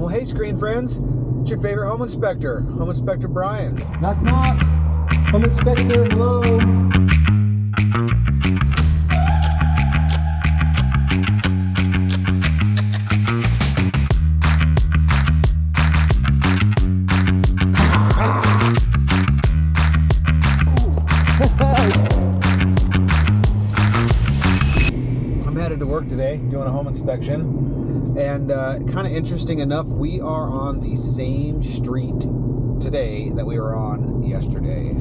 Well, hey, screen friends. It's your favorite home inspector, Home Inspector Brian. Knock, knock. Home inspector, hello. I'm headed to work today, doing a home inspection. And kind of interesting enough, we are on the same street today that we were on yesterday.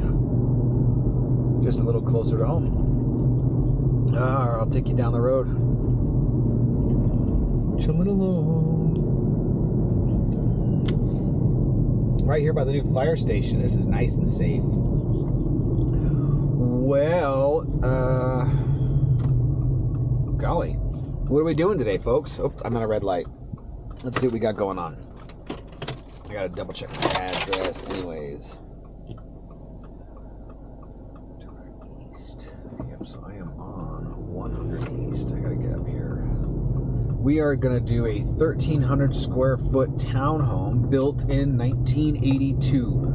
Just a little closer to home. I'll take you down the road. Chumming along. Right here by the new fire station. This is nice and safe. Well, golly. What are we doing today, folks? Oh, I'm at a red light. Let's see what we got going on. I gotta double check my address anyways. East. Yep, so I am on 100 East. I gotta get up here. We are gonna do a 1,300 square foot townhome built in 1982.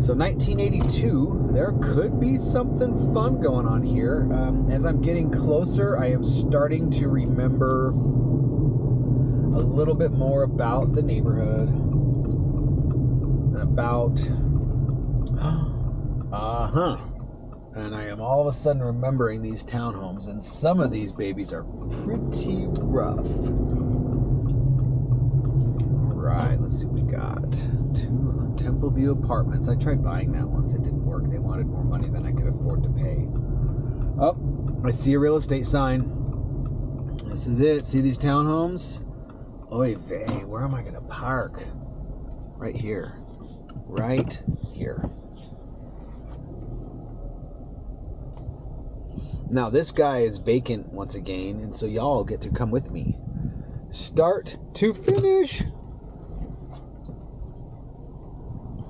So 1982, there could be something fun going on here. As I'm getting closer, I am starting to remember a little bit more about the neighborhood and about, and I am all of a sudden remembering these townhomes, and some of these babies are pretty rough. All right, let's see what we got. Temple View Apartments. I tried buying that once. It didn't work. They wanted more money than I could afford to pay. Oh, I see a real estate sign. This is it. See these townhomes? Oy vey, where am I going to park? Right here. Right here. Now, this guy is vacant once again, and so y'all get to come with me. Start to finish.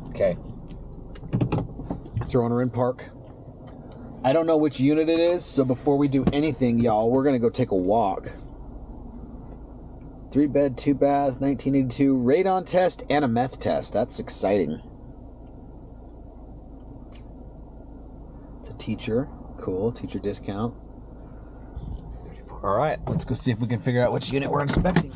Okay, throwing her in park. I don't know which unit it is, so before we do anything, y'all, we're gonna go take a walk. 3-bed, 2-bath, 1982, radon test and a meth test. That's exciting. It's a teacher. Cool, teacher discount. All right, let's go see if we can figure out which unit we're inspecting.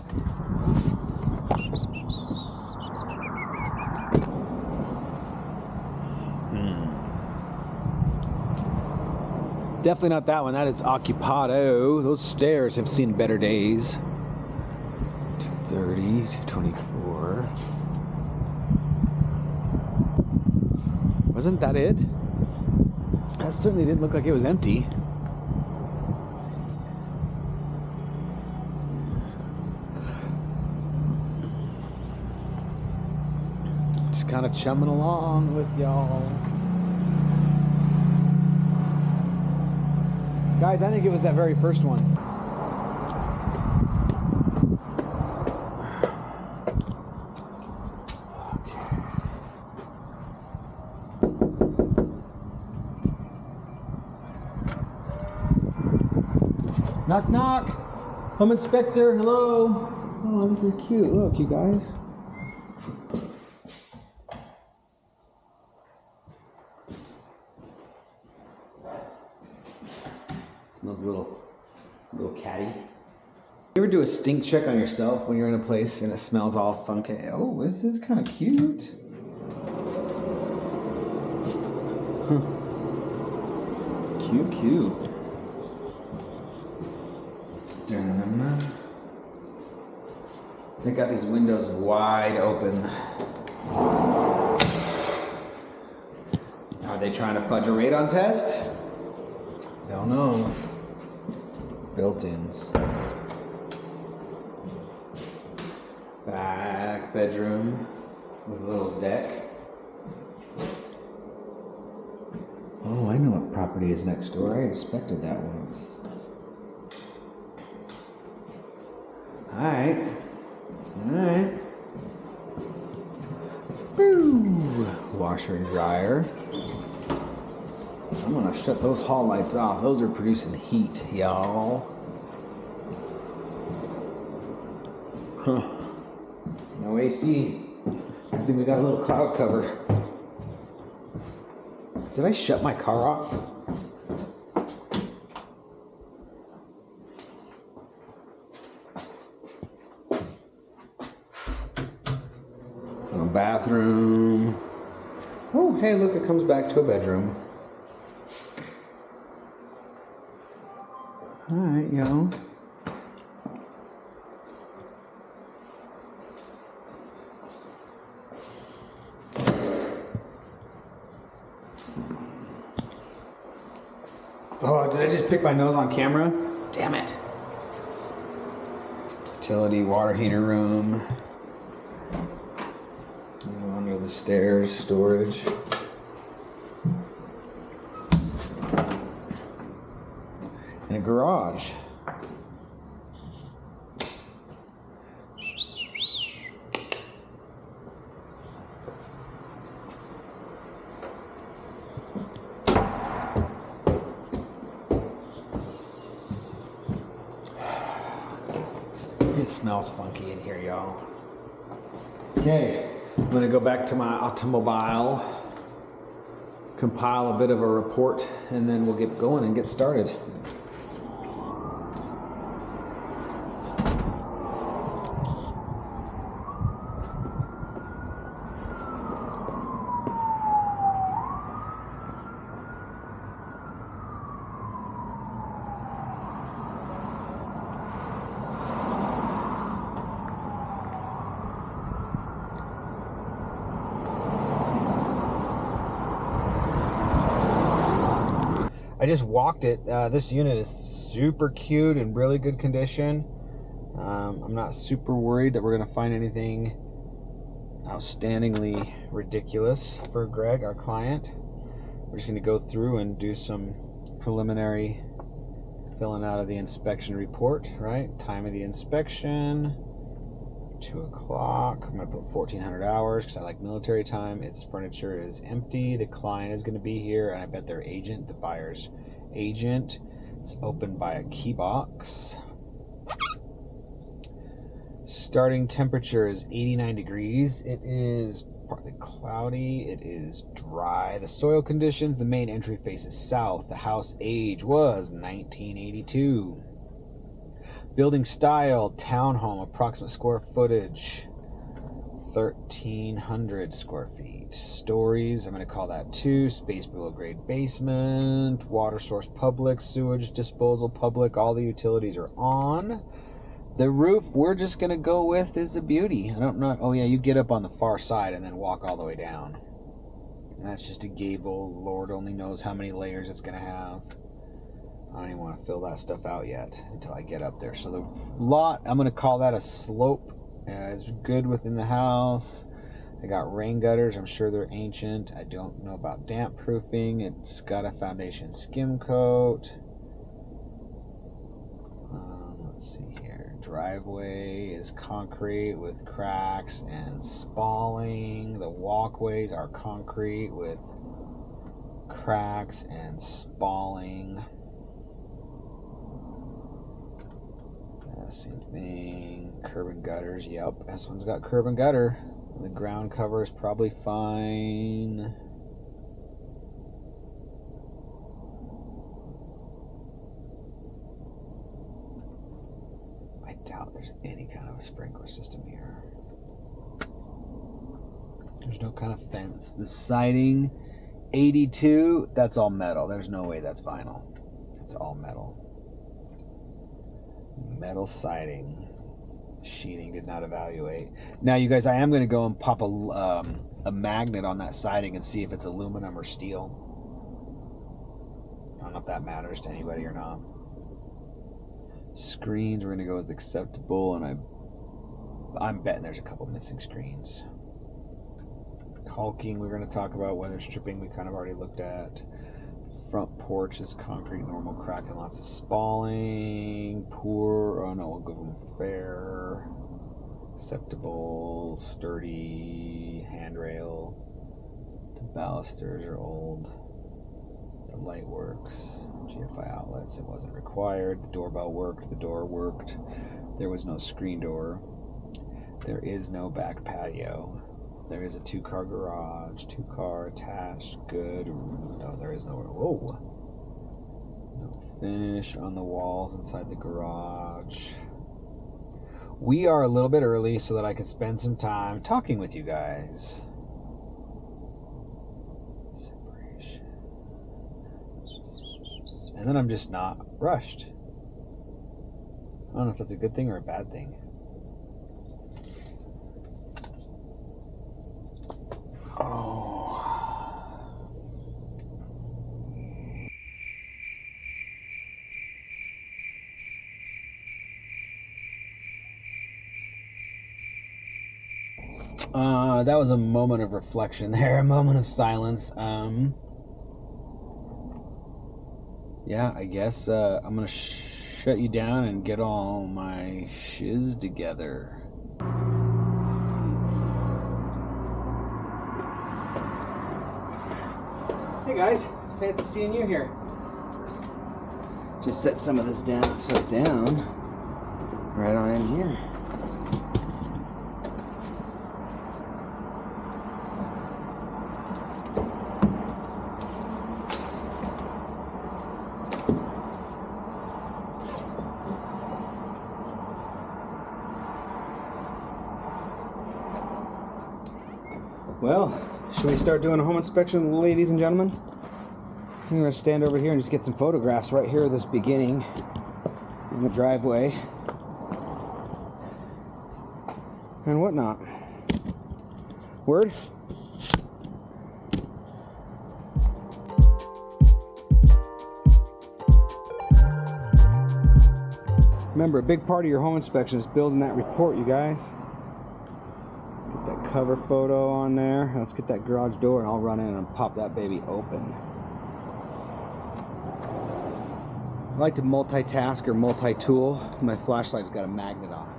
Definitely not that one. That is Occupado. Those stairs have seen better days. 230, 224. Wasn't that it? That certainly didn't look like it was empty. Just kind of chumming along with y'all. Guys, I think it was that very first one. Okay. Knock, knock. Home inspector, hello. Oh, this is cute. Look, you guys. Smells a little catty. You ever do a stink check on yourself when you're in a place and it smells all funky? Oh, this is kind of cute. Huh. Cute. They got these windows wide open. Are they trying to fudge a radon test? Don't know. Built-ins. Back bedroom with a little deck. Oh, I know what property is next door. I inspected that once. Alright. Woo! Washer and dryer. I'm gonna shut those hall lights off. Those are producing heat, y'all. Huh. No AC. Good thing we got a little cloud cover. Did I shut my car off? Bathroom. Oh, hey, look, it comes back to a bedroom. All right, yo. Oh, did I just pick my nose on camera? Damn it. Utility water heater room. Under the stairs, storage. And a garage. It smells funky in here, y'all. Okay. I'm going to go back to my automobile, compile a bit of a report, and then we'll get going and get started. I just walked it. This unit is super cute and really good condition. I'm not super worried that we're going to find anything outstandingly ridiculous for Greg, our client. We're just going to go through and do some preliminary filling out of the inspection report, right? Time of the inspection, 2 o'clock. I'm going to put 1,400 hours because I like military time. Its furniture is empty. The client is going to be here, and I bet their agent, the buyer's agent. It's opened by a key box. Starting temperature is 89 degrees. It is partly cloudy. It is dry. The soil conditions, the main entry faces south. The house age was 1982. Building style, townhome, approximate square footage, 1,300 square feet. Stories, I'm going to call that 2. Space below grade basement. Water source public. Sewage disposal public. All the utilities are on. The roof, we're just going to go with is a beauty. I don't know. Oh, yeah, you get up on the far side and then walk all the way down. And that's just a gable. Lord only knows how many layers it's going to have. I don't even want to fill that stuff out yet until I get up there. So the lot, I'm going to call that a slope. It's good within the house. I got rain gutters. I'm sure they're ancient. I don't know about damp proofing. It's got a foundation skim coat. Let's see here. Driveway is concrete with cracks and spalling. The walkways are concrete with cracks and spalling. Same thing. Curb and gutters. Yep, this one's got curb and gutter. The ground cover is probably fine. I doubt there's any kind of a sprinkler system here. There's no kind of fence. The siding, 82, that's all metal. There's no way that's vinyl. It's all metal. Metal siding. Sheathing did not evaluate. Now, you guys, I am going to go and pop a magnet on that siding and see if it's aluminum or steel. I don't know if that matters to anybody or not. Screens, we're going to go with acceptable, and I'm betting there's a couple missing screens. Caulking, we're going to talk about. Weather stripping, we kind of already looked at. Front porch is concrete, normal crack, and lots of spalling. Poor, oh no, we'll give them fair. Acceptable, sturdy, handrail. The balusters are old. The light works. GFI outlets, it wasn't required. The doorbell worked, the door worked. There was no screen door. There is no back patio. There is a 2-car garage, 2-car attached, good. No, there is nowhere. Whoa. No finish on the walls inside the garage. We are a little bit early so that I can spend some time talking with you guys. Separation. And then I'm just not rushed. I don't know if that's a good thing or a bad thing. Oh. That was a moment of reflection there, a moment of silence. Yeah, I guess I'm gonna shut you down and get all my shiz together. Hey guys, fancy seeing you here. Just set some of this down, right on in here. Well, should we start doing a home inspection, ladies and gentlemen? I'm going to stand over here and just get some photographs right here at this beginning in the driveway and whatnot. Word? Remember, a big part of your home inspection is building that report, you guys. That cover photo on there. Let's get that garage door and I'll run in and pop that baby open. I like to multitask or multi-tool. My flashlight's got a magnet on it.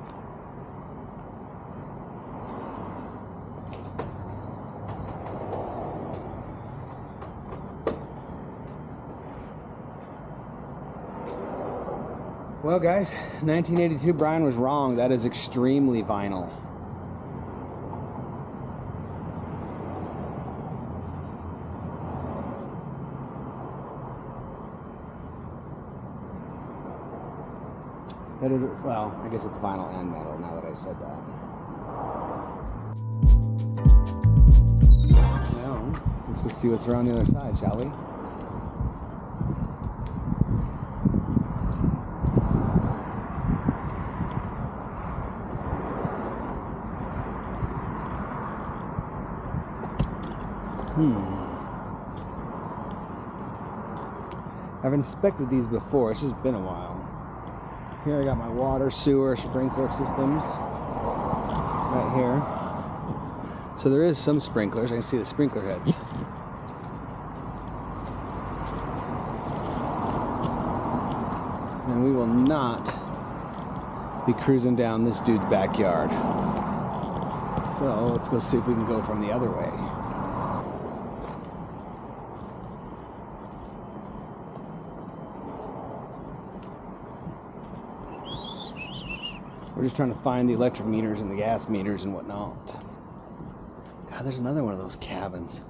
Well guys, 1982, Brian was wrong. That is extremely vinyl. That is, well, I guess it's vinyl and metal now that I said that. Well, let's go see what's around the other side, shall we? I've inspected these before, it's just been a while. Here I got my water, sewer, sprinkler systems right here. So there is some sprinklers. I can see the sprinkler heads. And we will not be cruising down this dude's backyard. So let's go see if we can go from the other way. We're just trying to find the electric meters and the gas meters and whatnot. God, there's another one of those cabins.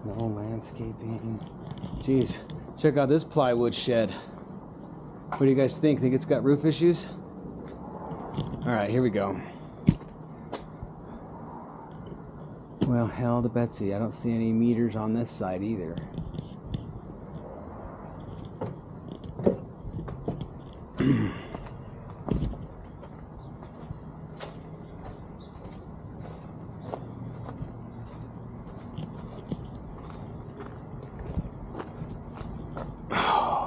No landscaping. Jeez, check out this plywood shed. What do you guys think? Think it's got roof issues? All right, here we go. Well, hell to Betsy. I don't see any meters on this side either.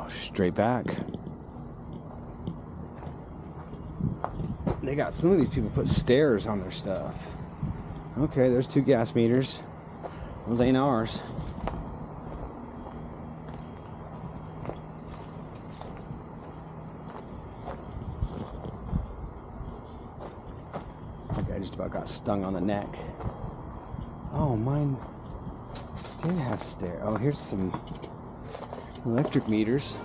Straight back. They got, some of these people put stairs on their stuff. Okay, there's 2 gas meters. Those ain't ours. Okay, I just about got stung on the neck. Oh, mine did have stairs. Oh, here's some electric meters.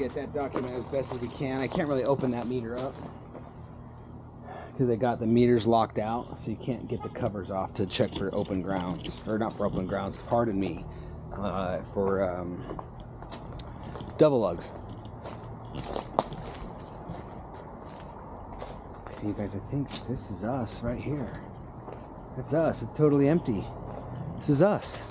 get that documented as best as we can. I can't really open that meter up because they got the meters locked out, so you can't get the covers off to check for open grounds, or not for open grounds, pardon me, for double lugs. Okay, you guys, I think this is us right here. It's us. It's totally empty. This is us.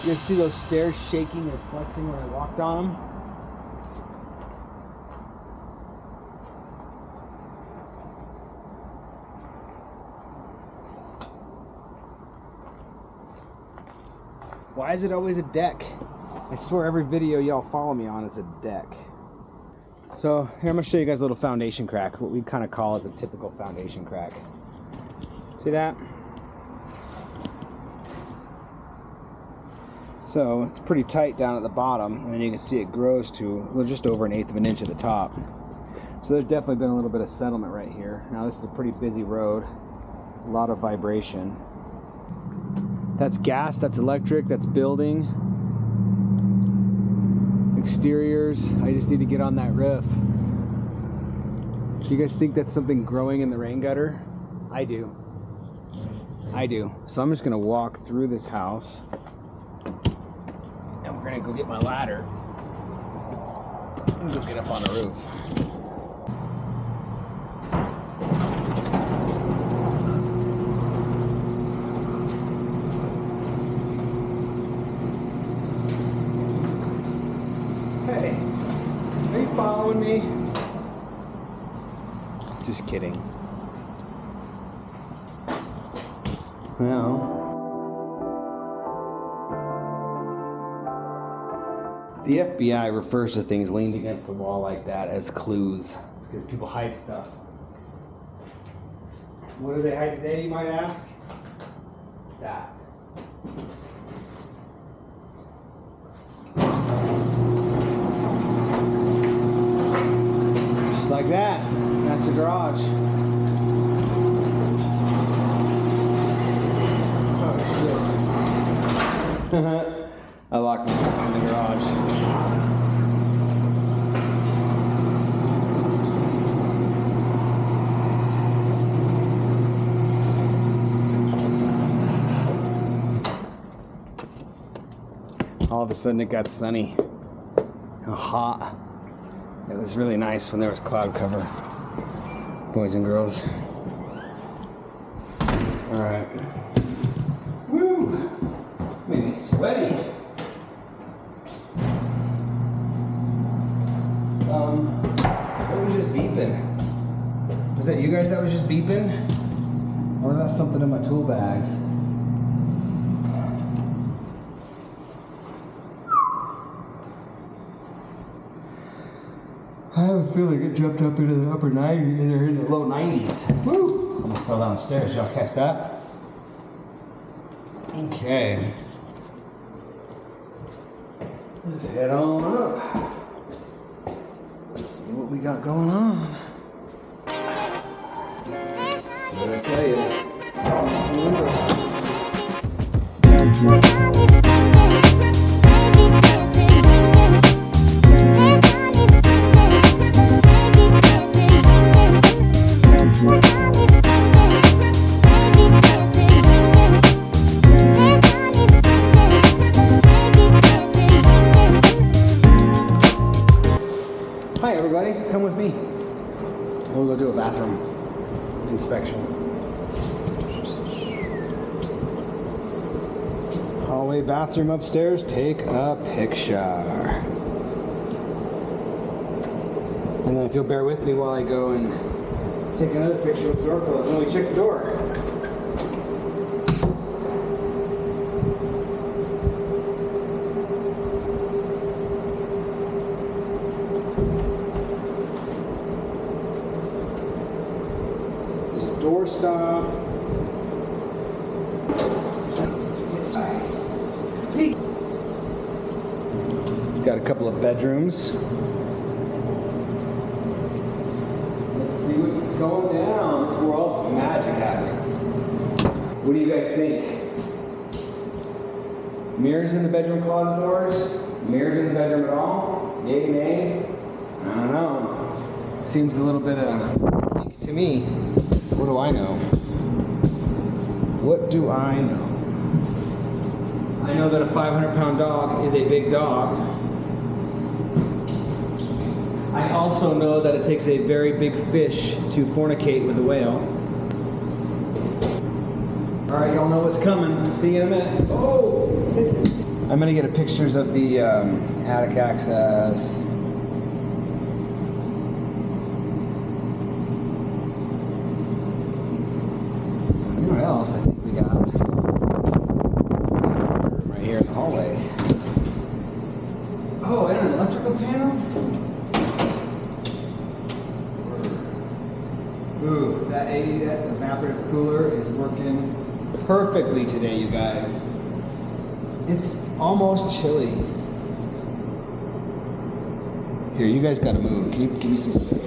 You guys see those stairs shaking or flexing when I walked on them? Why is it always a deck? I swear every video y'all follow me on is a deck. So here I'm gonna show you guys a little foundation crack, what we kind of call as a typical foundation crack. See that? So it's pretty tight down at the bottom, and then you can see it grows to just over 1/8 of an inch at the top. So there's definitely been a little bit of settlement right here. Now this is a pretty busy road, a lot of vibration. That's gas, that's electric, that's building. Exteriors, I just need to get on that roof. Do you guys think that's something growing in the rain gutter? I do. I do. So I'm just gonna walk through this house. And we're gonna go get my ladder and go get up on the roof. Hey, are you following me? Just kidding. No. The FBI refers to things leaned against the wall like that as clues, because people hide stuff. What do they hide today, you might ask? That. Just like that. That's a garage. Oh, shit. I locked myself in the garage. All of a sudden it got sunny and hot. It was really nice when there was cloud cover, boys and girls. All right. Woo! Made me sweaty. What was just beeping? Was that you guys that was just beeping? Or was that something in my tool bags? I have a feeling it jumped up into the upper 90s or in the low 90s. Woo! Almost fell down the stairs. Y'all catch that? Okay. Let's head on up. Let's see what we got going on. What did I tell you? Hi everybody, come with me. We'll go do a bathroom inspection. Hallway bathroom upstairs, take a picture. And then if you'll bear with me while I go and take another picture with the door closed, and we check the door. doorstop. Got a couple of bedrooms. Let's see what's going down. This is where all magic happens. What do you guys think? Mirrors in the bedroom closet doors? Mirrors in the bedroom at all? Yay, nay? I don't know. Seems a little bit pink to me. What do I know? What do I know? I know that a 500-pound dog is a big dog. I also know that it takes a very big fish to fornicate with a whale. All right, y'all know what's coming. See you in a minute. Oh! I'm gonna get pictures of the attic access. You know what else I think we got? Right here in the hallway. Oh, and an electrical panel? Ooh, that evaporative cooler is working perfectly today, you guys. It's almost chilly. Here, you guys gotta move. Can you give me some space?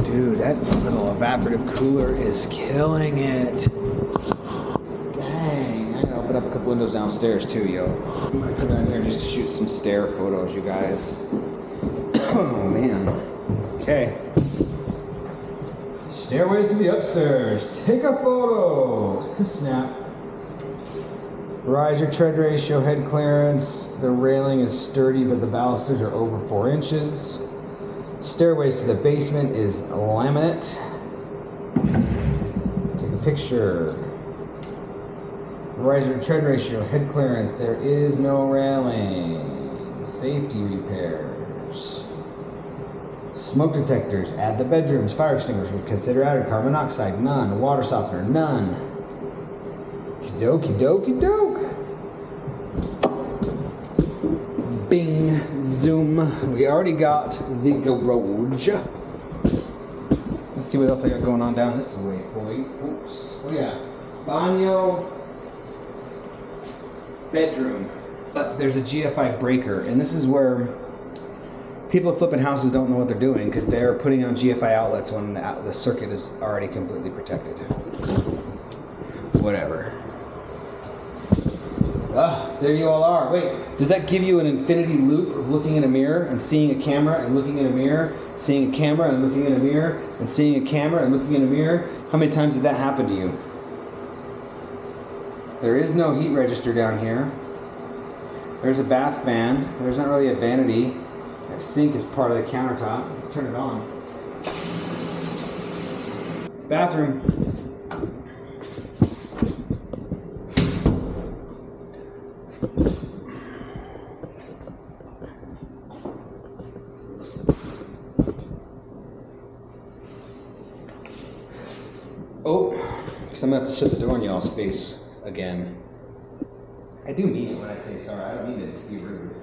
Dude, that little evaporative cooler is killing it. Dang, I'm gonna open up a couple windows downstairs too, yo. I'm gonna come down here just to shoot some stair photos, you guys. Oh man. Okay. Stairways to the upstairs. Take a photo. Take a snap. Riser tread ratio, head clearance. The railing is sturdy, but the balusters are over 4 inches. Stairways to the basement is laminate. Take a picture. Riser tread ratio, head clearance. There is no railing. Safety repairs. Smoke detectors. Add the bedrooms. Fire extinguisher. Consider added carbon monoxide. None. Water softener. None. Okie dokie doke. Bing, zoom. We already got the garage. Let's see what else I got going on down this way, folks. Oh yeah, baño, bedroom. But there's a GFI breaker, and this is where people flipping houses don't know what they're doing because they're putting on GFI outlets when the circuit is already completely protected. Whatever. Ah, there you all are. Wait, does that give you an infinity loop of looking in a mirror and seeing a camera and looking in a mirror, seeing a camera and looking in a mirror, and seeing a camera and looking in a mirror? How many times did that happen to you? There is no heat register down here. There's a bath fan. There's not really a vanity. That sink is part of the countertop. Let's turn it on. It's a bathroom. Oh, because I'm going to have to shut the door in y'all's face again. I do mean it when I say sorry. I don't mean it to be rude.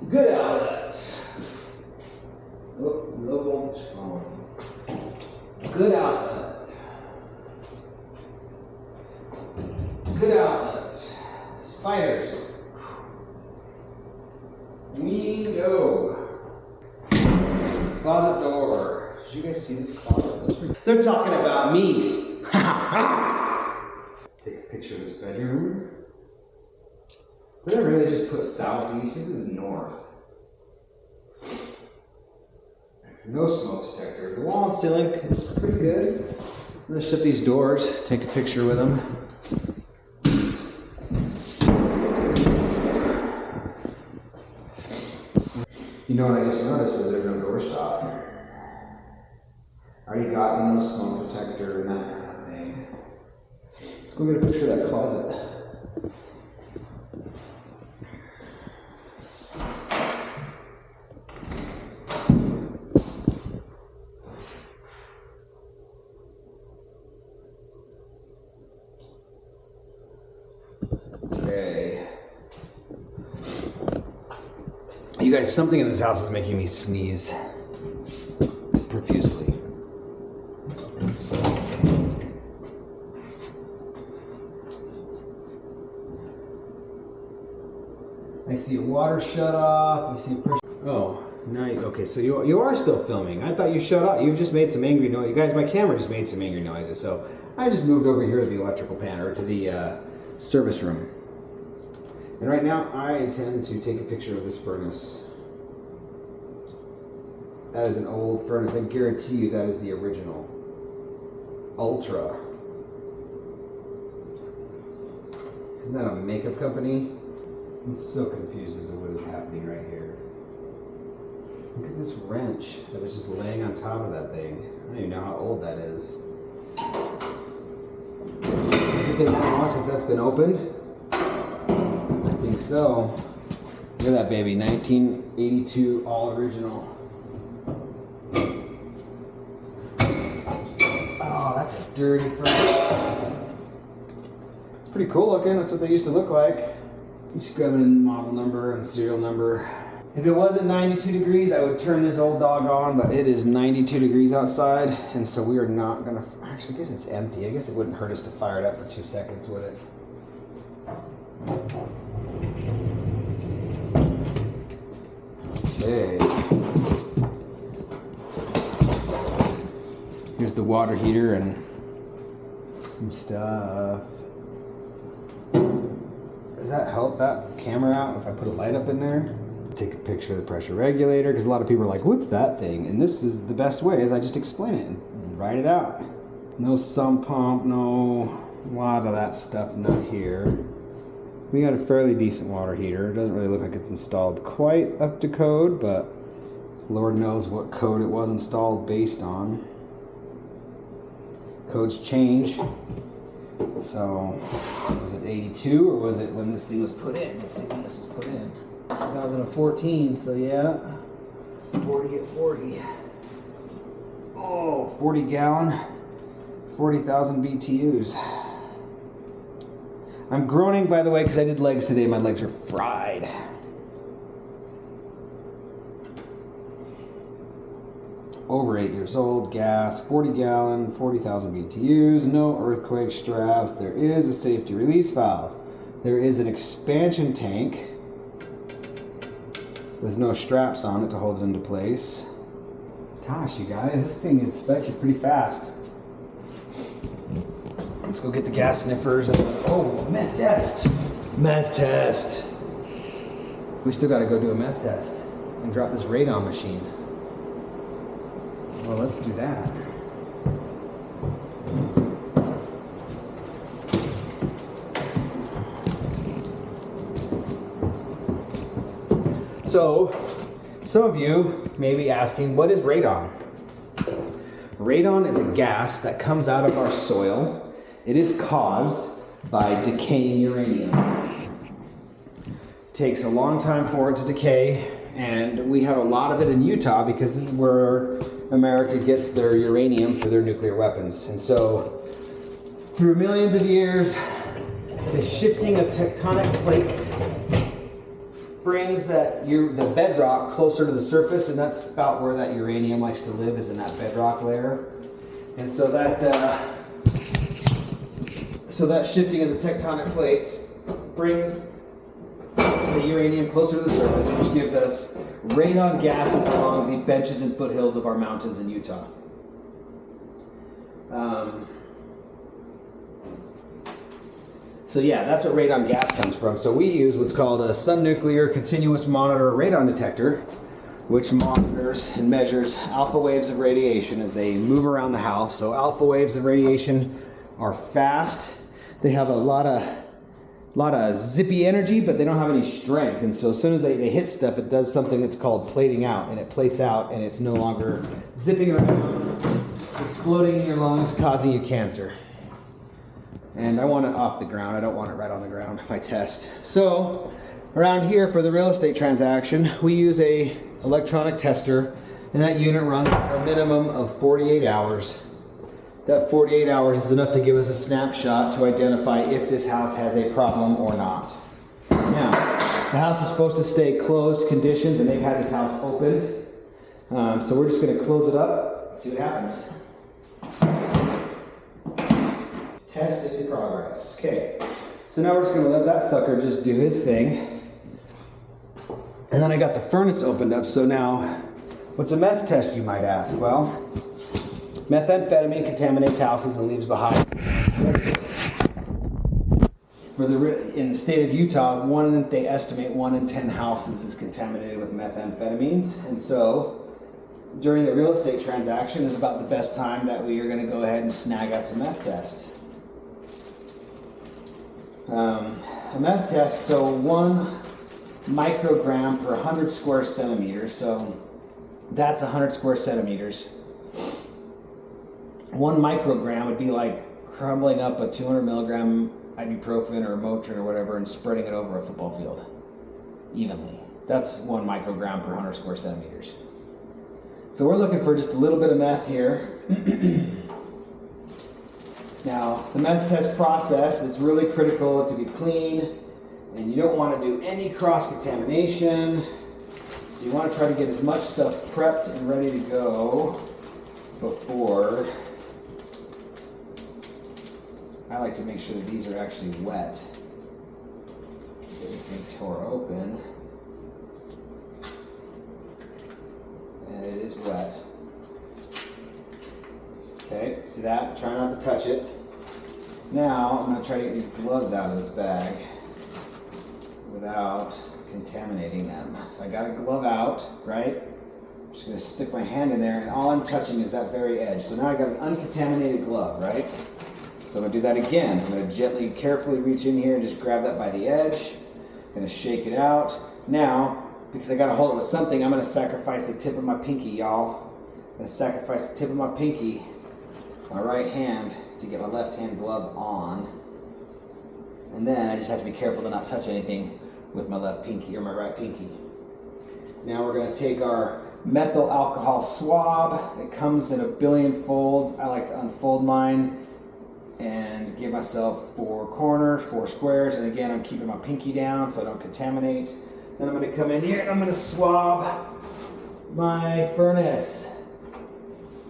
Good outlet. Oh, low voltage phone. Good outlet. Good outlet. Spiders. Window. Closet door. Did you guys see this closet? They're talking about me. Take a picture of this bedroom. Did I really just put southeast? This is north. No smoke detector. The wall and ceiling is pretty good. I'm gonna shut these doors, take a picture with them. You know what I just noticed is there's no doorstop. I already got the no smoke detector and that kind of thing. Let's go get a picture of that closet. Okay. You guys, something in this house is making me sneeze profusely. I see a water shut off. I see a pressure. Oh, now okay. So you are still filming. I thought you shut off. You just made some angry noise. You guys, my camera just made some angry noises. So I just moved over here to the electrical pan, or to the service room. And right now, I intend to take a picture of this furnace. That is an old furnace. I guarantee you that is the original. Ultra. Isn't that a makeup company? I'm so confused as to what is happening right here. Look at this wrench that is just laying on top of that thing. I don't even know how old that is. Has it been that long since that's been opened? I think so. Look at that baby, 1982, all original. Oh, that's a dirty furnace. It's pretty cool looking. That's what they used to look like. Just grabbing a model number and serial number. If it wasn't 92 degrees, I would turn this old dog on, but it is 92 degrees outside, and so we are not gonna, actually I guess it's empty. I guess it wouldn't hurt us to fire it up for 2 seconds, would it? Okay. Here's the water heater and some stuff. Does that help that camera out if I put a light up in there? Take a picture of the pressure regulator, because a lot of people are like, what's that thing? And this is the best way, is I just explain it and write it out. No sump pump, no, a lot of that stuff not here. We got a fairly decent water heater. It doesn't really look like it's installed quite up to code, but Lord knows what code it was installed based on. Codes change. So, was it 82 or was it when this thing was put in? Let's see when this was put in. 2014, so yeah. 40 at 40. Oh, 40 gallon, 40,000 BTUs. I'm groaning, by the way, because I did legs today. My legs are fried. Over 8 years old, gas, 40 gallon, 40,000 BTUs, no earthquake straps. There is a safety release valve. There is an expansion tank with no straps on it to hold it into place. Gosh, you guys, this thing inspected pretty fast. Let's go get the gas sniffers. Oh, meth test. Meth test. We still got to go do a meth test and drop this radon machine. Well, let's do that. So, some of you may be asking, what is radon? Radon is a gas that comes out of our soil. It is caused by decaying uranium. It takes a long time for it to decay, and we have a lot of it in Utah because this is where America gets their uranium for their nuclear weapons. And so, through millions of years, the shifting of tectonic plates brings the bedrock closer to the surface, and that's about where that uranium likes to live, is in that bedrock layer. And so that shifting of the tectonic plates brings the uranium closer to the surface, which gives us radon gases along the benches and foothills of our mountains in Utah. So yeah, that's what radon gas comes from. So we use what's called a Sun Nuclear Continuous Monitor Radon Detector, which monitors and measures alpha waves of radiation as they move around the house. So alpha waves of radiation are fast. They have a lot of zippy energy, but they don't have any strength. And so as soon as they hit stuff, it does something that's called plating out, and it plates out, and it's no longer zipping around, exploding in your lungs, causing you cancer. And I want it off the ground. I don't want it right on the ground, my test. So around here for the real estate transaction, we use a electronic tester, and that unit runs for a minimum of 48 hours. That 48 hours is enough to give us a snapshot to identify if this house has a problem or not. Now, the house is supposed to stay closed conditions, and they've had this house open. So we're just gonna close it up and see what happens. Test in progress. Okay, so now we're just gonna let that sucker just do his thing. And then I got the furnace opened up, so now, what's a meth test, you might ask? Well, methamphetamine contaminates houses and leaves behind. In the state of Utah, they estimate 1 in 10 houses is contaminated with methamphetamines. And so, during the real estate transaction is about the best time that we are going to go ahead and snag us a meth test. A meth test, so 1 microgram per 100 square centimeters. So that's 100 square centimeters. 1 microgram would be like crumbling up a 200 milligram ibuprofen or Motrin or whatever and spreading it over a football field evenly. That's 1 microgram per 100 square centimeters. So we're looking for just a little bit of meth here. Now, the meth test process is really critical to be clean, and you don't want to do any cross-contamination. So you want to try to get as much stuff prepped and ready to go before. I like to make sure that these are actually wet. Get this thing tore open. And it is wet. Okay, see that? Try not to touch it. Now, I'm going to try to get these gloves out of this bag without contaminating them. So I got a glove out, right? I'm just going to stick my hand in there, and all I'm touching is that very edge. So now I got an uncontaminated glove, right? So I'm going to do that again. I'm going to gently, carefully reach in here and just grab that by the edge. I'm going to shake it out. Now, because I got to hold it with something, I'm going to sacrifice the tip of my pinky, y'all. I'm going to sacrifice the tip of my pinky, my right hand, to get my left hand glove on. And then I just have to be careful to not touch anything with my left pinky or my right pinky. Now we're going to take our methyl alcohol swab. It comes in a billion folds. I like to unfold mine and give myself 4 corners, 4 squares. And again, I'm keeping my pinky down so I don't contaminate. Then I'm going to come in here and I'm going to swab my furnace.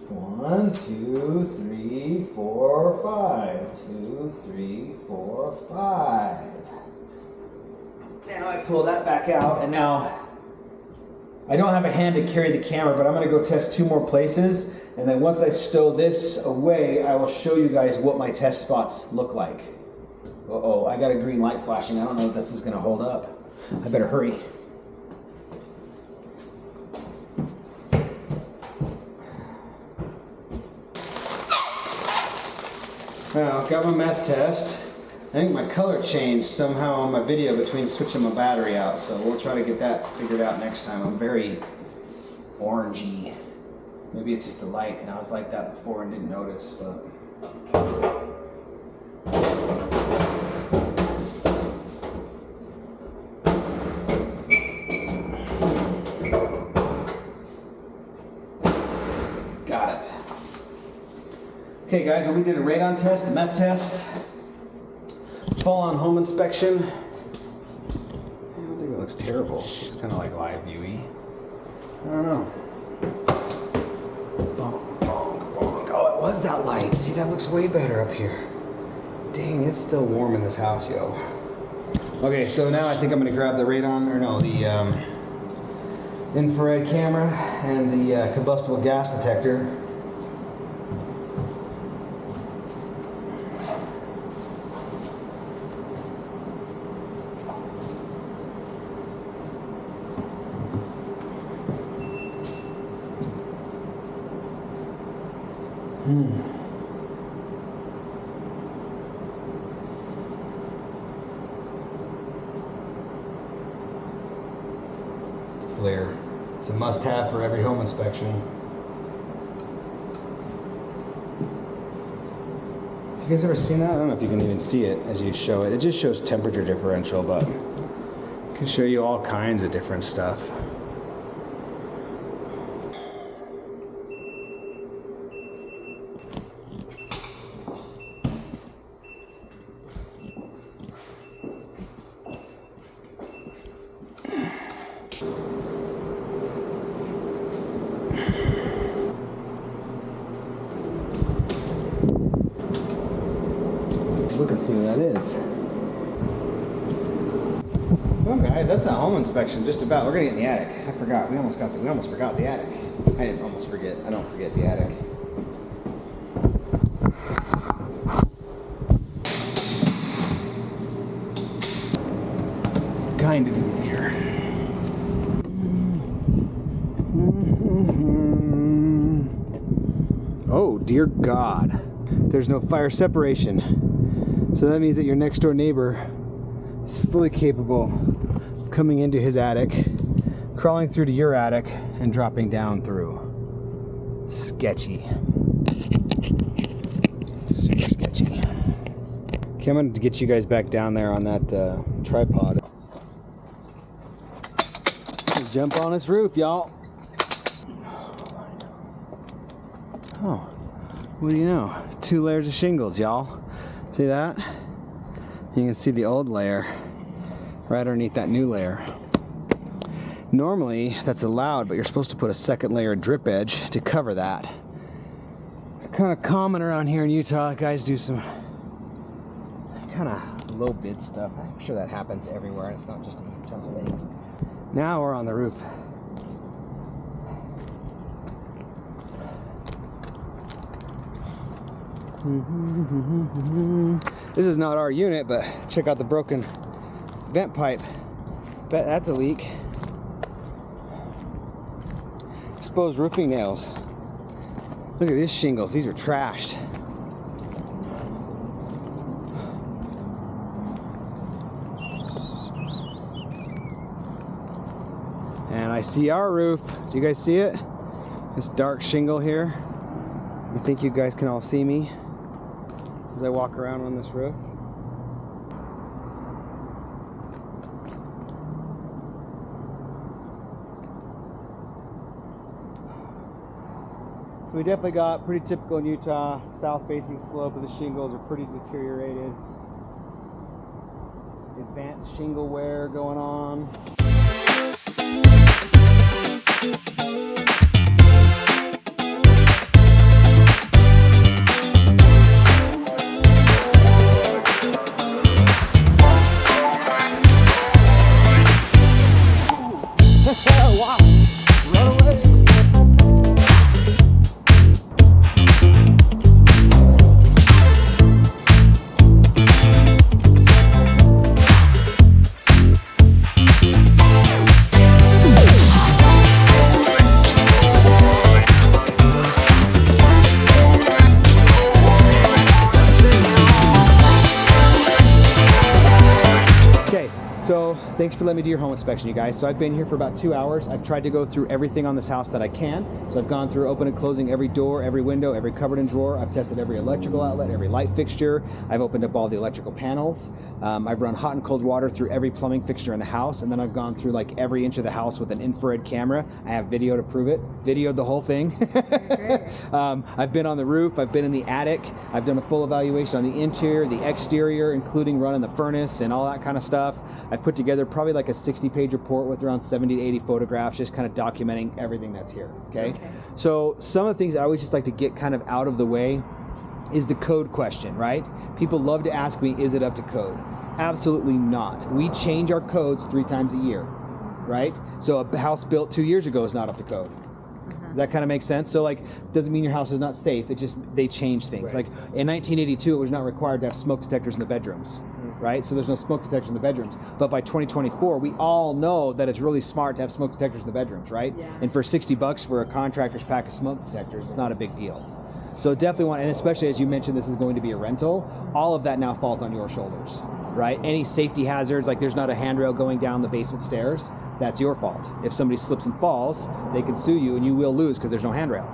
1, 2, 3, 4, 5. 2, 3, 4, 5. Now I pull that back out, and now I don't have a hand to carry the camera, but I'm going to go test 2 more places, and then once I stow this away, I will show you guys what my test spots look like. Uh-oh, I got a green light flashing. I don't know if this is going to hold up. I better hurry. Now, got my meth test. I think my color changed somehow on my video between switching my battery out, so we'll try to get that figured out next time. I'm very orangey. Maybe it's just the light, and I was like that before and didn't notice, but... Got it. Okay guys, well, we did a radon test, a meth test, full-on home inspection. I don't think it looks terrible. It's kind of like live viewy. I don't know. Bonk, bonk, bonk. Oh, it was that light. See, that looks way better up here. Dang, it's still warm in this house, yo. Okay, so now I think I'm gonna grab the radon, or no, the infrared camera and the combustible gas detector. Flare. It's a must-have for every home inspection. guys ever seen that? I don't know if you can even see it as you show it. It just shows temperature differential, but it can show you all kinds of different stuff. Look and see what that is. Well, guys, that's a home inspection. Just about. We're gonna get in the attic. I forgot. We almost forgot the attic. I didn't almost forget. I don't forget the attic. Kind of easier. Oh, dear God. There's no fire separation. So that means that your next door neighbor is fully capable of coming into his attic, crawling through to your attic, and dropping down through. Sketchy. Super sketchy. Okay, I'm going to get you guys back down there on that tripod. Let's jump on this roof, y'all. Oh, what do you know? 2 layers of shingles, y'all. See that? You can see the old layer right underneath that new layer. Normally that's allowed, but you're supposed to put a second layer of drip edge to cover that. Kind of common around here in Utah. Guys do some kind of low bid stuff. I'm sure that happens everywhere, and it's not just a Utah thing. Now we're on the roof. This is not our unit, but check out the broken vent pipe. Bet that's a leak. Exposed roofing nails. Look at these shingles. These are trashed. And I see our roof. Do you guys see it? This dark shingle here. I think you guys can all see me as I walk around on this roof. So we definitely got pretty typical in Utah, south-facing slope of the shingles are pretty deteriorated. Advanced shingle wear going on. Wow, run away. So thanks for letting me do your home inspection, you guys. So I've been here for about 2 hours. I've tried to go through everything on this house that I can. So I've gone through opening and closing every door, every window, every cupboard and drawer. I've tested every electrical outlet, every light fixture. I've opened up all the electrical panels. I've run hot and cold water through every plumbing fixture in the house. And then I've gone through like every inch of the house with an infrared camera. I have video to prove it. Videoed the whole thing. I've been on the roof. I've been in the attic. I've done a full evaluation on the interior, the exterior, including running the furnace and all that kind of stuff. I've put together probably like a 60-page report with around 70 to 80 photographs, just kind of documenting everything that's here, okay? So some of the things I always just like to get kind of out of the way is the code question, right? People love to ask me, is it up to code? Absolutely not. We change our codes 3 times a year, right? So a house built 2 years ago is not up to code. Does that kind of make sense? So like, doesn't mean your house is not safe, it just, they change things. Right. Like in 1982, it was not required to have smoke detectors in the bedrooms. Right? So there's no smoke detectors in the bedrooms. But by 2024, we all know that it's really smart to have smoke detectors in the bedrooms, right? Yeah. And for $60 for a contractor's pack of smoke detectors, it's not a big deal. So definitely want, and especially as you mentioned, this is going to be a rental, all of that now falls on your shoulders, right? Any safety hazards, like there's not a handrail going down the basement stairs, that's your fault. If somebody slips and falls, they can sue you and you will lose because there's no handrail,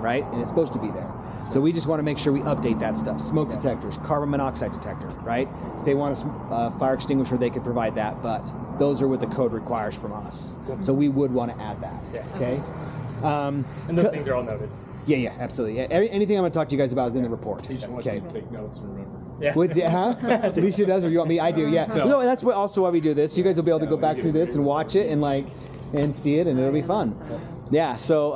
right? And it's supposed to be there. So we just want to make sure we update that stuff. Smoke detectors, carbon monoxide detector, right? If they want a fire extinguisher, they could provide that, but those are what the code requires from us. So we would want to add that. Yeah. Okay. And those things are all noted. Yeah, absolutely. Yeah, anything I'm going to talk to you guys about is in the report. He just wants you to take notes and remember. Yeah. What's it, huh? Alicia does, or you want me? I do, yeah. No, that's also why we do this. You guys will be able to go back through this and watch it and see it, and it'll be fun. Yeah, so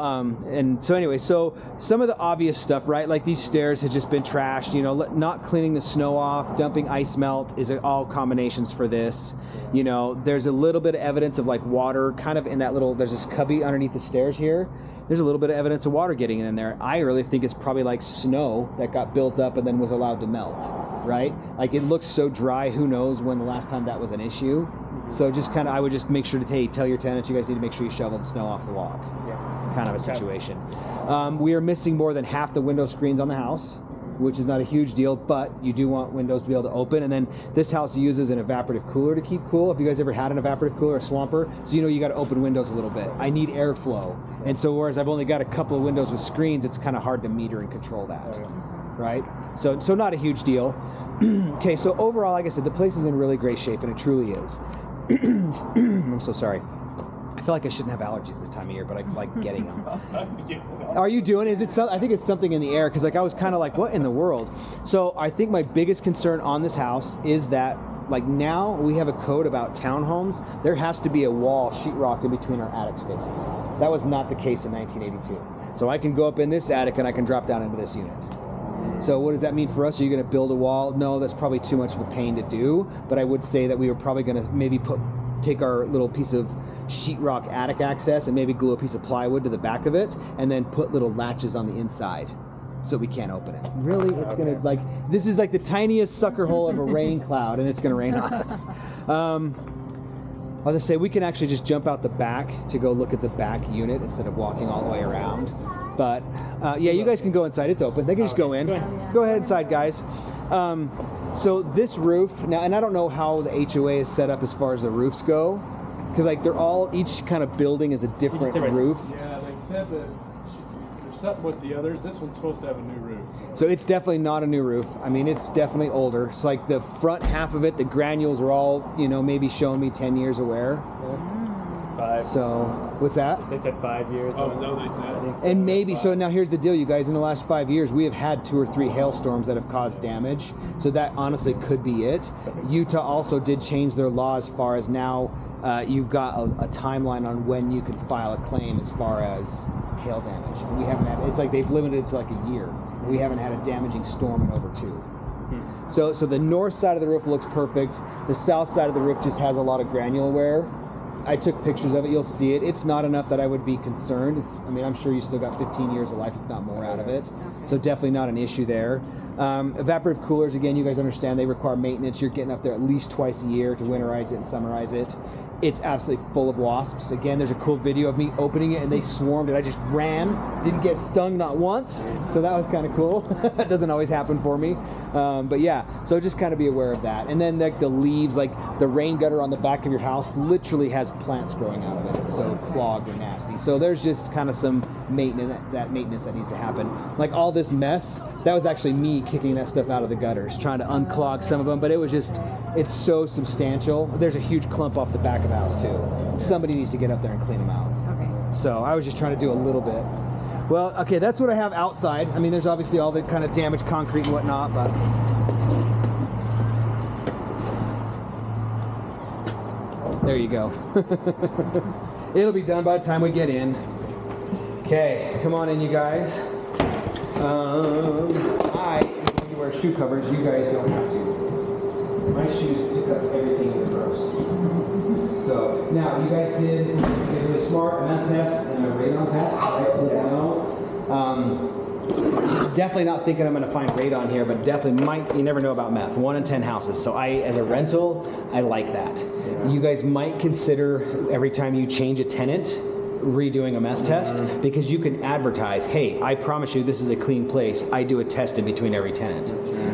anyway, so some of the obvious stuff, right? Like these stairs had just been trashed, not cleaning the snow off, dumping ice melt is all combinations for this. There's a little bit of evidence of like water kind of in that there's this cubby underneath the stairs here. There's a little bit of evidence of water getting in there. I really think it's probably like snow that got built up and then was allowed to melt, right? Like it looks so dry, who knows when the last time that was an issue. So just kind of, I would just make sure to tell your tenants, you guys need to make sure you shovel the snow off the walk. Yeah. Kind of a situation. We are missing more than half the window screens on the house, which is not a huge deal, but you do want windows to be able to open. And then this house uses an evaporative cooler to keep cool. If you guys ever had an evaporative cooler, a swamper, so you got to open windows a little bit. I need airflow. And so whereas I've only got a couple of windows with screens, it's kind of hard to meter and control that, right? So not a huge deal. Okay, so overall, like I said, the place is in really great shape, and it truly is. I'm so sorry. I feel like I shouldn't have allergies this time of year, but I like getting them. Are you doing? Is it? I think it's something in the air, because I was kind of like, what in the world? So I think my biggest concern on this house is that now we have a code about townhomes. There has to be a wall sheetrocked in between our attic spaces. That was not the case in 1982. So I can go up in this attic and I can drop down into this unit. So what does that mean for us? Are you going to build a wall? No, that's probably too much of a pain to do. But I would say that we were probably going to maybe take our little piece of sheetrock attic access and maybe glue a piece of plywood to the back of it, and then put little latches on the inside so we can't open it. Really, it's gonna this is like the tiniest sucker hole of a rain cloud, and it's gonna rain on us. I was gonna say, we can actually just jump out the back to go look at the back unit instead of walking all the way around. But yeah, you guys can go inside. It's open. They can just go in. Go ahead inside, guys. So this roof now, and I don't know how the HOA is set up as far as the roofs go, because they're all, each kind of building is a different roof. Yeah, they said that there's something with the others. This one's supposed to have a new roof. So it's definitely not a new roof. I mean, it's definitely older. So the front half of it, the granules are all, maybe showing me 10 years of wear. 5. So, what's that? They said 5 years. Oh, is that what they said? I think so. And maybe, so now here's the deal, you guys. In the last 5 years, we have had 2 or 3 hailstorms that have caused damage. So that honestly could be it. Utah also did change their law as far as now you've got a timeline on when you can file a claim as far as hail damage. We haven't had, it's like they've limited it to a year. We haven't had a damaging storm in over 2. So the north side of the roof looks perfect. The south side of the roof just has a lot of granular wear. I took pictures of it. You'll see it. It's not enough that I would be concerned. I'm sure you still got 15 years of life, if not more, out of it. So definitely not an issue there. Evaporative coolers, again, you guys understand, they require maintenance. You're getting up there at least twice a year to winterize it and summerize it. It's absolutely full of wasps. Again, there's a cool video of me opening it and they swarmed it. I just ran, didn't get stung not once. So that was kind of cool. That doesn't always happen for me. But yeah, so just kind of be aware of that. And then the leaves, the rain gutter on the back of your house literally has plants growing out of it. It's so clogged and nasty. So there's just kind of some maintenance that needs to happen. All this mess, that was actually me kicking that stuff out of the gutters, trying to unclog some of them, but it's so substantial. There's a huge clump off the back of the house too. Somebody needs to get up there and clean them out. Okay. So I was just trying to do a little bit. Well, okay, that's what I have outside. I mean, there's obviously all the kind of damaged concrete and whatnot, but there you go. It'll be done by the time we get in. Okay, come on in, you guys. I am going to wear shoe covers. You guys don't have to. My shoes pick up everything in the gross. So now you guys did a smart math test and a radon test, right? So now, definitely not thinking I'm going to find radon here, but definitely you never know about meth. 1 in 10 houses. So as a rental, I like that. Yeah. You guys might consider every time you change a tenant, redoing a meth test, because you can advertise, hey, I promise you this is a clean place. I do a test in between every tenant,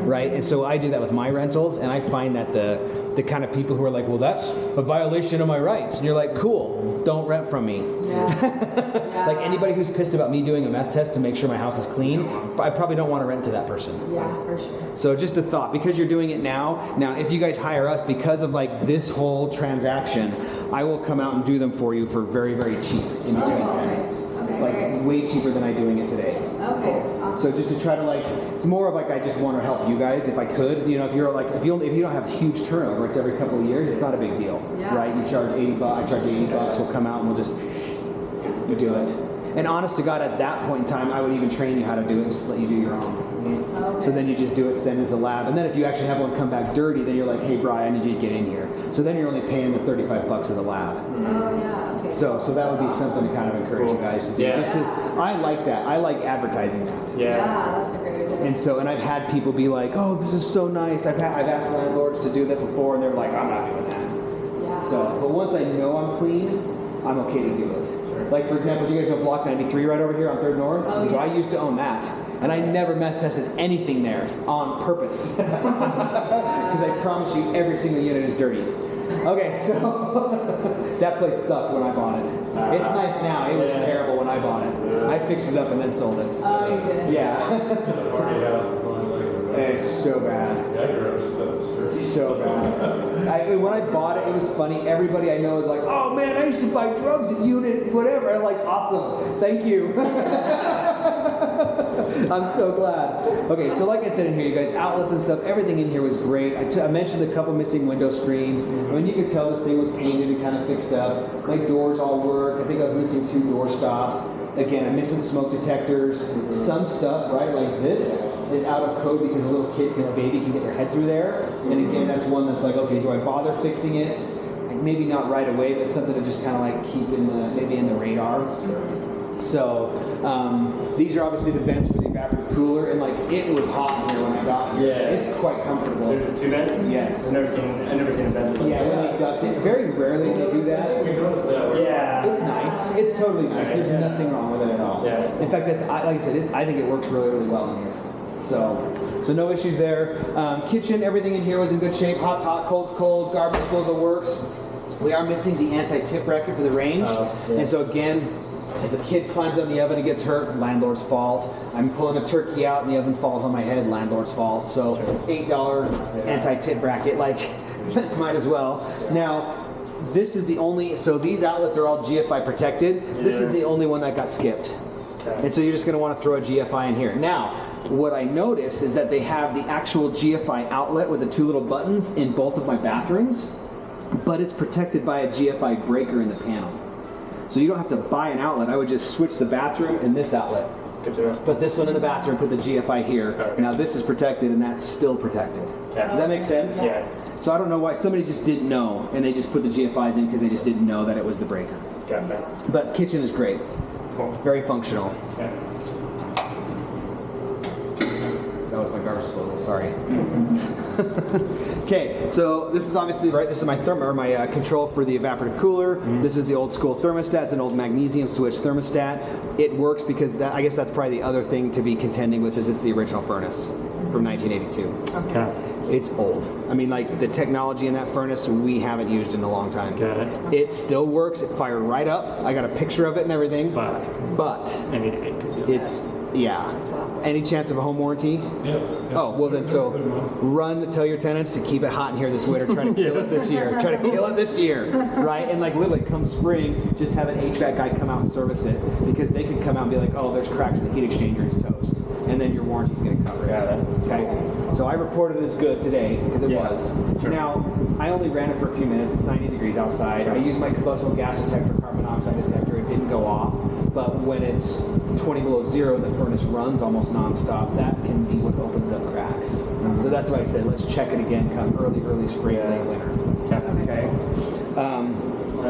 right? And so I do that with my rentals, and I find that the the kind of people who are like, well, that's a violation of my rights. And you're like, cool, don't rent from me. Yeah. Like anybody who's pissed about me doing a meth test to make sure my house is clean, I probably don't want to rent to that person. Yeah, for sure. So just a thought, because you're doing it now, if you guys hire us because of like this whole transaction, I will come out and do them for you for very, very cheap in between tenants. Okay, Like great. way cheaper than I doing it today. Okay. Awesome. So just to try to like, it's more of like I just want to help you guys if I could. You know, if you're like, if you don't have huge turnover, it's every couple of years, it's not a big deal, Yeah. right? You charge $80, I charge $80. We'll come out and we'll just do it. And honest to God, at that point in time, I would even train you how to do it and just let you do your own. Okay. So then you just do it, send it to the lab, and then if you actually have one come back dirty, then you're like, hey, Brian, I need you to get in here. So then you're only paying the $35 of the lab. Oh yeah. Okay. So that would be something to kind of encourage you guys to do. Yeah. Just to, I like that. I like advertising that. Yeah, Yeah. that's a great idea. And I've had people be like, oh, this is so nice. I've asked landlords to do that before, and they're like, I'm not doing that. Yeah. So, but once I know I'm clean, I'm okay to do it. Like, for example, do you guys know Block 93 right over here on 3rd North? Oh, So yeah. I used to own that. And I never meth tested anything there on purpose. Because I promise you, every single unit is dirty. Okay, so that place sucked when I bought it. It's nice now. It was terrible when I bought it. I fixed it up and then sold it. Oh, you did. Yeah. The party house is on like It's so bad. I grew up just down the street. So bad. When I bought it, it was funny. Everybody I know is like, oh man, I used to buy drugs at Unit, whatever. I'm like, awesome. Thank you. I'm so glad. Okay, so like I said in here, you guys, outlets and stuff, everything in here was great. I mentioned a couple missing window screens. I mean, you could tell this thing was painted and kind of fixed up. My doors all work. I think I was missing 2 door stops. Again, I'm missing smoke detectors. Some stuff, right, like this is out of code because a baby can get their head through there. And again, that's one that's like, okay, do I bother fixing it? Like, maybe not right away, but something to just kind of like keep maybe in the radar. So these are obviously the vents for the evaporative cooler, and like it was hot in here when I got here. Yeah. It's quite comfortable. There's the 2 vents? Yes. I've never seen a vent like Yeah, that. when they duct it, very rarely they do that. We noticed that. Yeah. It's nice. It's totally nice. There's nothing wrong with it at all. Yeah. In fact, like I said, I think it works really, really well in here. So no issues there. Kitchen, everything in here was in good shape. Hot's hot, cold's cold. Garbage disposal works. We are missing the anti-tip bracket for the range. Yeah. And so again, if the kid climbs on the oven and gets hurt, landlord's fault. I'm pulling a turkey out and the oven falls on my head, landlord's fault. So $8 anti-tip bracket, like might as well. Now, this is the only, so these outlets are all GFI protected. This is the only one that got skipped. Okay. And so you're just going to want to throw a GFI in here. Now, what I noticed is that they have the actual GFI outlet with the 2 little buttons in both of my bathrooms, but it's protected by a GFI breaker in the panel. So you don't have to buy an outlet. I would just switch the bathroom and this outlet. Good to know. Put this one in the bathroom, put the GFI here. Okay. Now this is protected and that's still protected. Okay. Does that make sense? Yeah. So I don't know why somebody just didn't know and they just put the GFIs in because they just didn't know that it was the breaker. Gotcha. But kitchen is great. Cool. Very functional. Okay. That was my garbage disposal, sorry. Okay, so this is obviously, right, this is my control for the evaporative cooler. This is the old school thermostat. It's an old magnesium switch thermostat. It works because I guess that's probably the other thing to be contending with is it's the original furnace from 1982. Okay. It's old. I mean, like the technology in that furnace we haven't used in a long time. Got it. It still works. It fired right up. I got a picture of it and everything. But I need to make it. it's, yeah. Any chance of a home warranty? Yeah. Oh, well then, so run, tell your tenants to keep it hot in here this winter, try to kill it this year. Try to kill it this year, right? And like literally, come spring, just have an HVAC guy come out and service it because they could come out and be like, oh, there's cracks in the heat exchanger, it's toast. And then your warranty's gonna cover it. Got it. Okay? So I reported it as good today, because it was. Sure. Now, I only ran it for a few minutes, it's 90 degrees outside. I used my combustible gas detector, carbon monoxide detector, it didn't go off. But when it's 20 below zero, the furnace runs almost nonstop. That can be what opens up cracks. So that's why I said let's check it again come early spring, late winter. Okay. Okay.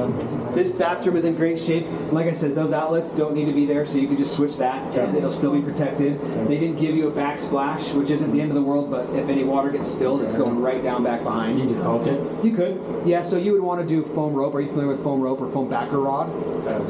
This bathroom is in great shape. Like I said, those outlets don't need to be there, so you can just switch that. It'll still be protected. They didn't give you a backsplash, which isn't the end of the world, but if any water gets spilled, it's going right down back behind. You just caulked it? You could. Yeah, so you would want to do foam rope. Are you familiar with foam rope or foam backer rod?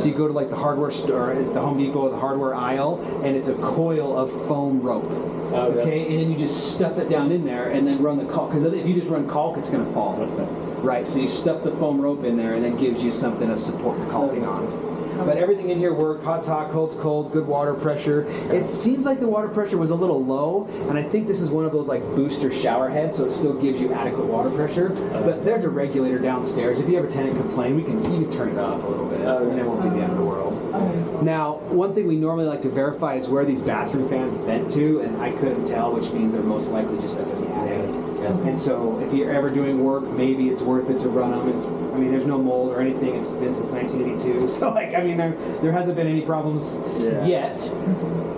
So you go to like the hardware store, at the Home Depot, the hardware aisle, and it's a coil of foam rope. Okay, and then you just stuff it down in there and then run the caulk. Because if you just run caulk, it's going to fall. What's that? Right, so you stuff the foam rope in there and that gives you something to support the caulking on. But everything in here worked. Hot's hot, cold's cold, good water pressure. It seems like the water pressure was a little low, and I think this is one of those like booster shower heads, so it still gives you adequate water pressure. But there's a regulator downstairs. If you have a tenant complain, you can turn it up a little bit, and it won't be the end of the world. Now, one thing we normally like to verify is where these bathroom fans vent to, and I couldn't tell, which means they're most likely just up in the attic. And so if you're ever doing work, maybe it's worth it to run them. I mean, there's no mold or anything. It's been since 1982. So, like, I mean, there hasn't been any problems yet.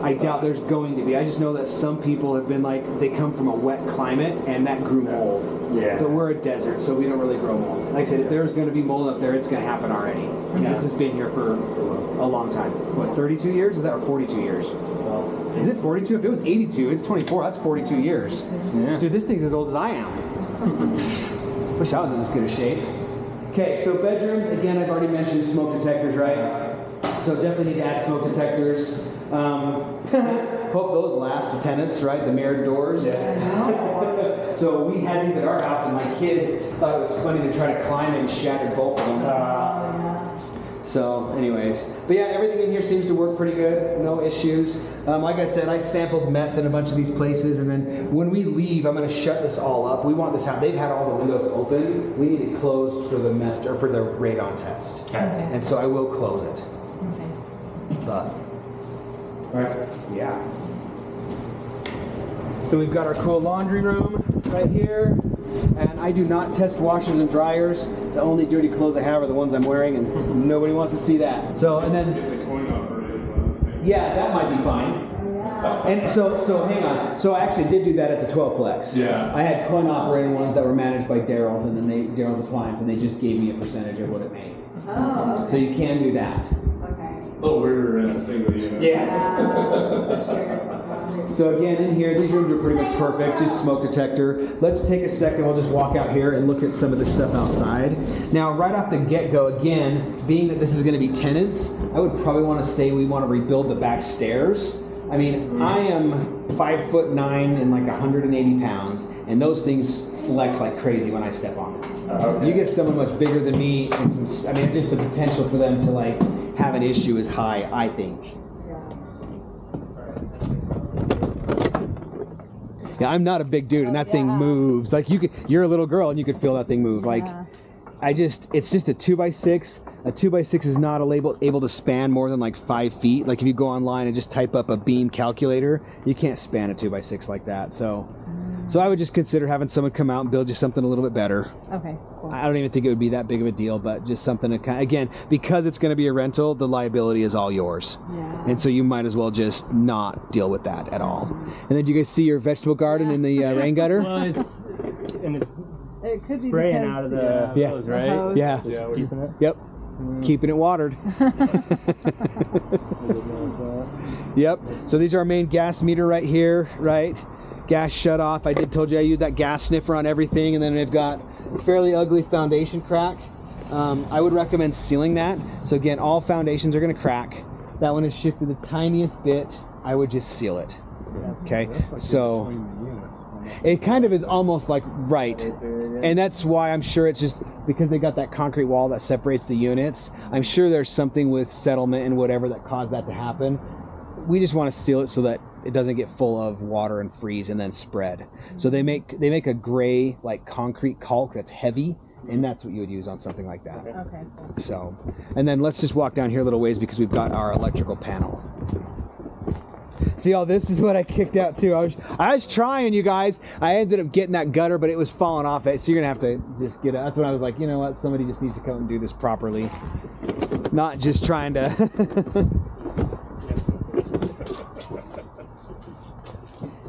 I doubt there's going to be. I just know that some people have been like, they come from a wet climate and that grew mold. Yeah. But we're a desert, so we don't really grow mold. Like I said, if there's going to be mold up there, it's going to happen already. And this has been here for a long time. What, 32 years? Is that or 42 years? Is it 42? If it was 82, it's 24. That's 42 years. Yeah. Dude, this thing's as old as I am. Wish I was in this good a shape. Okay, so bedrooms, again, I've already mentioned smoke detectors, right? So definitely need to add smoke detectors. Hope those last to tenants, right? The mirrored doors. Yeah. So we had these at our house, and my kid thought it was funny to try to climb it and shattered both of them. So, anyways, but yeah, everything in here seems to work pretty good. No issues. Like I said, I sampled meth in a bunch of these places, and then when we leave, I'm going to shut this all up. We want this out. They've had all the windows open. We need it closed for the meth or for the radon test, and so I will close it. But, all right, yeah. Then we've got our cool laundry room right here. And I do not test washers and dryers. The only dirty clothes I have are the ones I'm wearing, and nobody wants to see that. So, and then, yeah, that might be fine. And so hang on. So I actually did do that at the 12plex. Yeah. I had coin operated ones that were managed by Daryl's, and then Daryl's Appliance, and they just gave me a percentage of what it made. Oh, okay. So you can do that. Okay. A little weirder in a single unit. Sure. So again, in here, these rooms are pretty much perfect, just smoke detector. Let's take a second, we'll just walk out here and look at some of this stuff outside. Now, right off the get-go, again, being that this is gonna be tenants, I would probably wanna say we wanna rebuild the back stairs. I mean, I am 5'9" and like 180 pounds, and those things flex like crazy when I step on them. Okay. You get someone much bigger than me, and some, I mean, just the potential for them to like have an issue is high, I think. Yeah, I'm not a big dude, and that thing moves. Like you're a little girl, and you could feel that thing move. Like, it's just a 2x6. A 2x6 is not able to span more than like 5 feet. Like if you go online and just type up a beam calculator, you can't span a 2x6 like that. So I would just consider having someone come out and build you something a little bit better. Okay, cool. I don't even think it would be that big of a deal, but just something to kind of, again, because it's going to be a rental, the liability is all yours. Yeah. And so you might as well just not deal with that at all. And then do you guys see your vegetable garden in the rain gutter? Well, It could be spraying because out of the Yeah. hose, right? hose. Yeah. Just keeping it. Yep. Keeping it watered. Yep. So these are our main gas meter right here, right? Gas shut off. I told you I use that gas sniffer on everything, and then they've got a fairly ugly foundation crack. I would recommend sealing that. So again, all foundations are going to crack. That one is shifted the tiniest bit. I would just seal it. Okay. So it kind of is almost like right. And that's why I'm sure it's just because they got that concrete wall that separates the units. I'm sure there's something with settlement and whatever that caused that to happen. We just want to seal it so that it doesn't get full of water and freeze and then spread. So they make a gray like concrete caulk that's heavy, and that's what you would use on something like that. Okay. So, and then let's just walk down here a little ways because we've got our electrical panel. See, all this is what I kicked out too. I was trying, you guys. I ended up getting that gutter, but it was falling off it. So you're gonna have to just get it. That's when I was like, you know what? Somebody just needs to come and do this properly, not just trying to.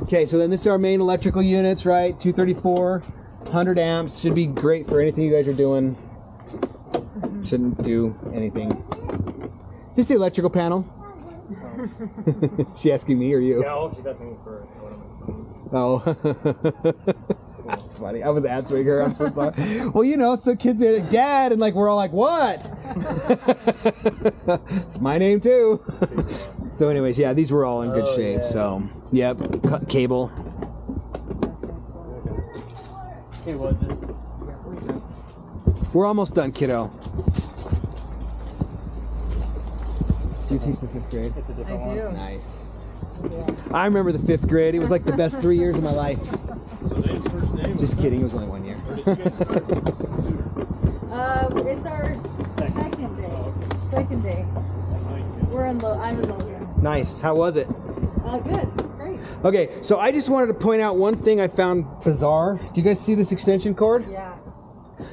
Okay, so then this is our main electrical units, right? 234, 100 amps. Should be great for anything you guys are doing. Shouldn't do anything. Just the electrical panel. She asking me or you? No, she's asking me for one of my phones. Oh. That's funny. I was answering her. I'm so sorry. Well, you know, so kids are like, Dad, and like we're all like, what? It's my name too. So anyways, yeah, these were all in good shape. Yeah. So, yep, cut cable. Hey, what? We're almost done, kiddo. Do you teach the 5th grade? It's a I different one. do. Nice. Yeah. I remember the 5th grade. It was like the best 3 years of my life. So Dave's first name. Just kidding. It was only 1 year. Where did you guys start? It's our second day. Second day. I'm in Logan. Nice. How was it? Good. It's great. Okay, so I just wanted to point out one thing I found bizarre. Do you guys see this extension cord? Yeah.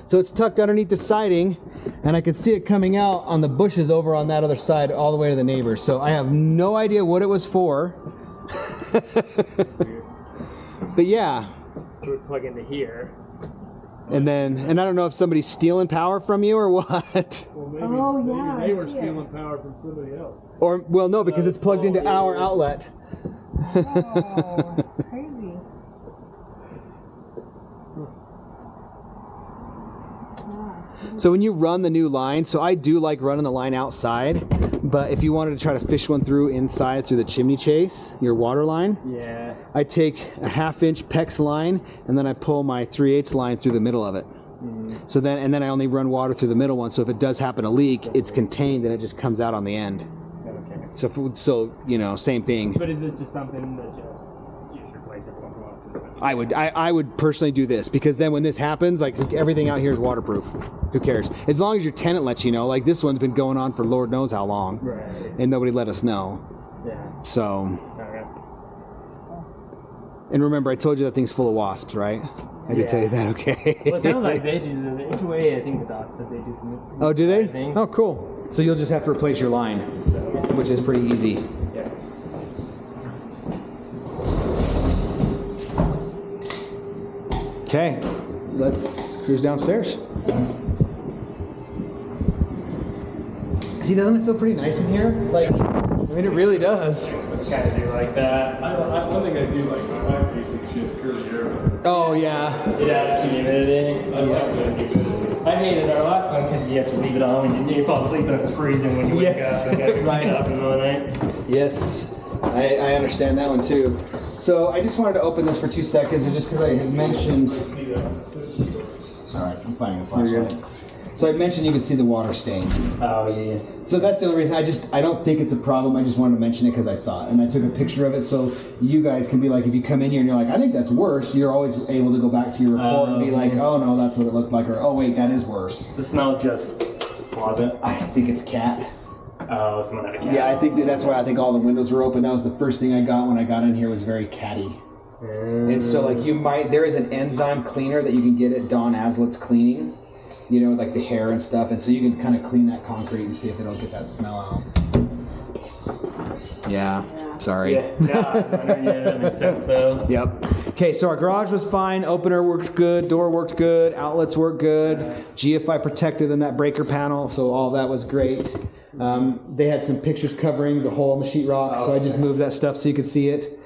So it's tucked underneath the siding, and I could see it coming out on the bushes over on that other side all the way to the neighbors. So I have no idea what it was for. But yeah. So we plug into here. And I don't know if somebody's stealing power from you or what. Well, maybe, Oh, maybe yeah, they were I see stealing power from somebody else. Or, well, no, because it's plugged into our outlet. Oh, crazy. So when you run the new line, so I do like running the line outside, but if you wanted to try to fish one through inside through the chimney chase, your water line, Yeah. I take a 1/2-inch PEX line and then I pull my 3/8 line through the middle of it. So then I only run water through the middle one. So if it does happen to leak, it's contained and it just comes out on the end. Okay. So you know, same thing. But is this just something that you should replace every once in a while? I would personally do this, because then when this happens, like everything out here is waterproof. Who cares? As long as your tenant lets you know. Like this one's been going on for Lord knows how long, Right. and nobody let us know. Yeah. So, Okay. and remember, I told you that thing's full of wasps, right? I did tell you that. Okay. Well, it sounds like they do the HOA. I think the docs said they do some. Oh, do they? thing. Oh, cool. So you'll just have to replace your line, which is pretty easy. Yeah. Okay, let's cruise downstairs. See, doesn't it feel pretty nice in here? Like, I mean, it really does. Kind of do like that. One thing I do like, my wife basically just curly hair. Oh, yeah. It adds humidity. I like that humidity. I hated our last one because you have to leave it on when you fall asleep and it's freezing when you wake Yes, up. You gotta right. keep it up in the middle of the night. Yes, I understand that one too. So I just wanted to open this for 2 seconds, and just because I had mentioned. Sorry, I'm finding a flashlight. So I mentioned you can see the water stain. Oh yeah. So that's the only reason. I don't think it's a problem. I just wanted to mention it because I saw it and I took a picture of it, so you guys can be like, if you come in here and you're like, I think that's worse, you're always able to go back to your report and be like, oh no, that's what it looked like, or oh wait, that is worse. The smell just was it? I think it's cat. Oh, someone had a cat. Yeah, I think that's why I think all the windows were open. That was the first thing I got when I got in here, was very catty. And so like there is an enzyme cleaner that you can get at Don Aslet's Cleaning, you know, like the hair and stuff, and so you can kind of clean that concrete and see if it'll get that smell out. Yeah, sorry. Yeah, that makes sense though. Yep. Okay, so our garage was fine. Opener worked good. Door worked good. Outlets worked good. GFI protected in that breaker panel, so all that was great. They had some pictures covering the hole in the sheetrock, so I just moved that stuff so you could see it.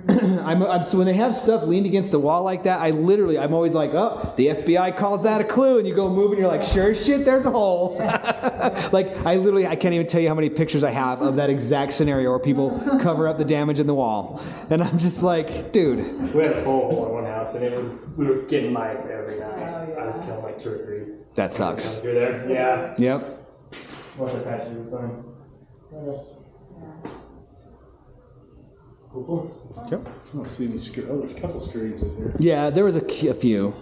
So when they have stuff leaned against the wall like that, I'm always like, oh, the FBI calls that a clue, and you go move and you're like, sure as shit, there's a hole. Like I can't even tell you how many pictures I have of that exact scenario where people cover up the damage in the wall, and I'm just like, dude. We had a full hole in one house, and we were getting mice every night. I was killing like 2 or 3. That sucks. Through there. Yeah. Yep. Once I patched it, it was fine. Cool. Yep. I don't see any oh, there's a couple strings in here. Yeah, there was a few.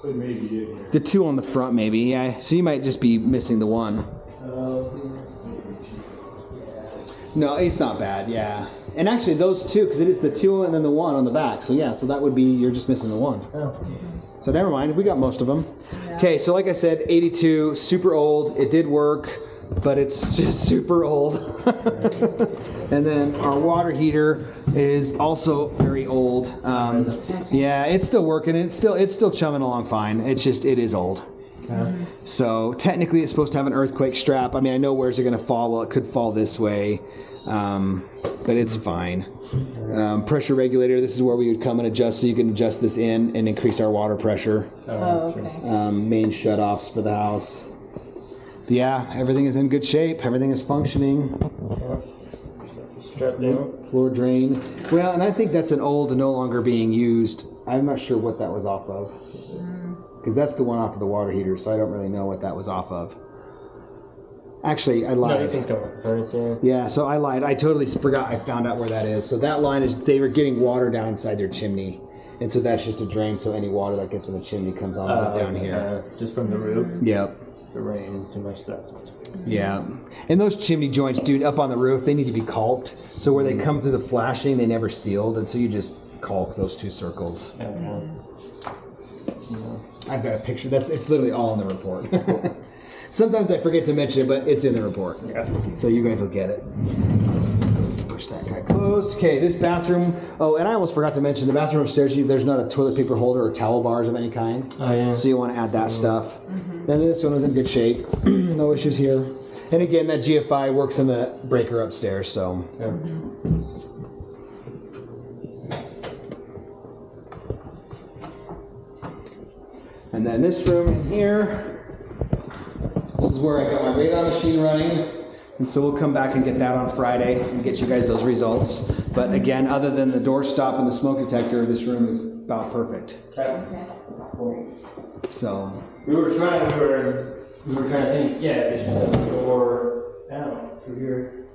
So they may be in here. The 2 on the front, maybe. Yeah. So you might just be missing the 1. No, it's not bad. Yeah. And actually, those 2, because it is the 2 and then the 1 on the back. So yeah, so that would be, you're just missing the 1. Oh. So never mind. We got most of them. Okay, so like I said, 82, super old. It did work, but it's just super old. And then our water heater is also very old. Yeah, it's still working. It's still chumming along fine. It is old. So technically it's supposed to have an earthquake strap. I mean, I know where's it going to fall. Well, it could fall this way, but it's fine. Pressure regulator, this is where we would come and adjust, so you can adjust this in and increase our water pressure. Oh, okay. Main shutoffs for the house. But yeah, everything is in good shape. Everything is functioning. Strap down. Floor drain. Well, and I think that's an old, no longer being used. I'm not sure what that was off of. Because that's the one off of the water heater, so I don't really know what that was off of. Actually, I lied. No, these things come with the furnace, yeah. Yeah, so I lied. I totally forgot I found out where that is. So that line is, they were getting water down inside their chimney. And so that's just a drain, so any water that gets in the chimney comes on down here. Just from the roof? Yep. The rain is too much stuff. Yeah. And those chimney joints, dude, up on the roof, they need to be caulked. So where they come through the flashing, they never sealed. And so you just caulk those 2 circles. I've got a picture. It's literally all in the report. Sometimes I forget to mention it, but it's in the report. Yeah. So you guys will get it. Push that guy closed. Okay, this bathroom. Oh, and I almost forgot to mention the bathroom upstairs. There's not a toilet paper holder or towel bars of any kind. Oh, yeah. So you want to add that stuff. Then this one was in good shape. No issues here. And again, that GFI works in the breaker upstairs. So. Yeah. And then this room in here. This is where I got my radon machine running. And so we'll come back and get that on Friday and get you guys those results. But again, other than the door stop and the smoke detector, this room is about perfect. So We were trying to think, yeah, they should have a door out through here.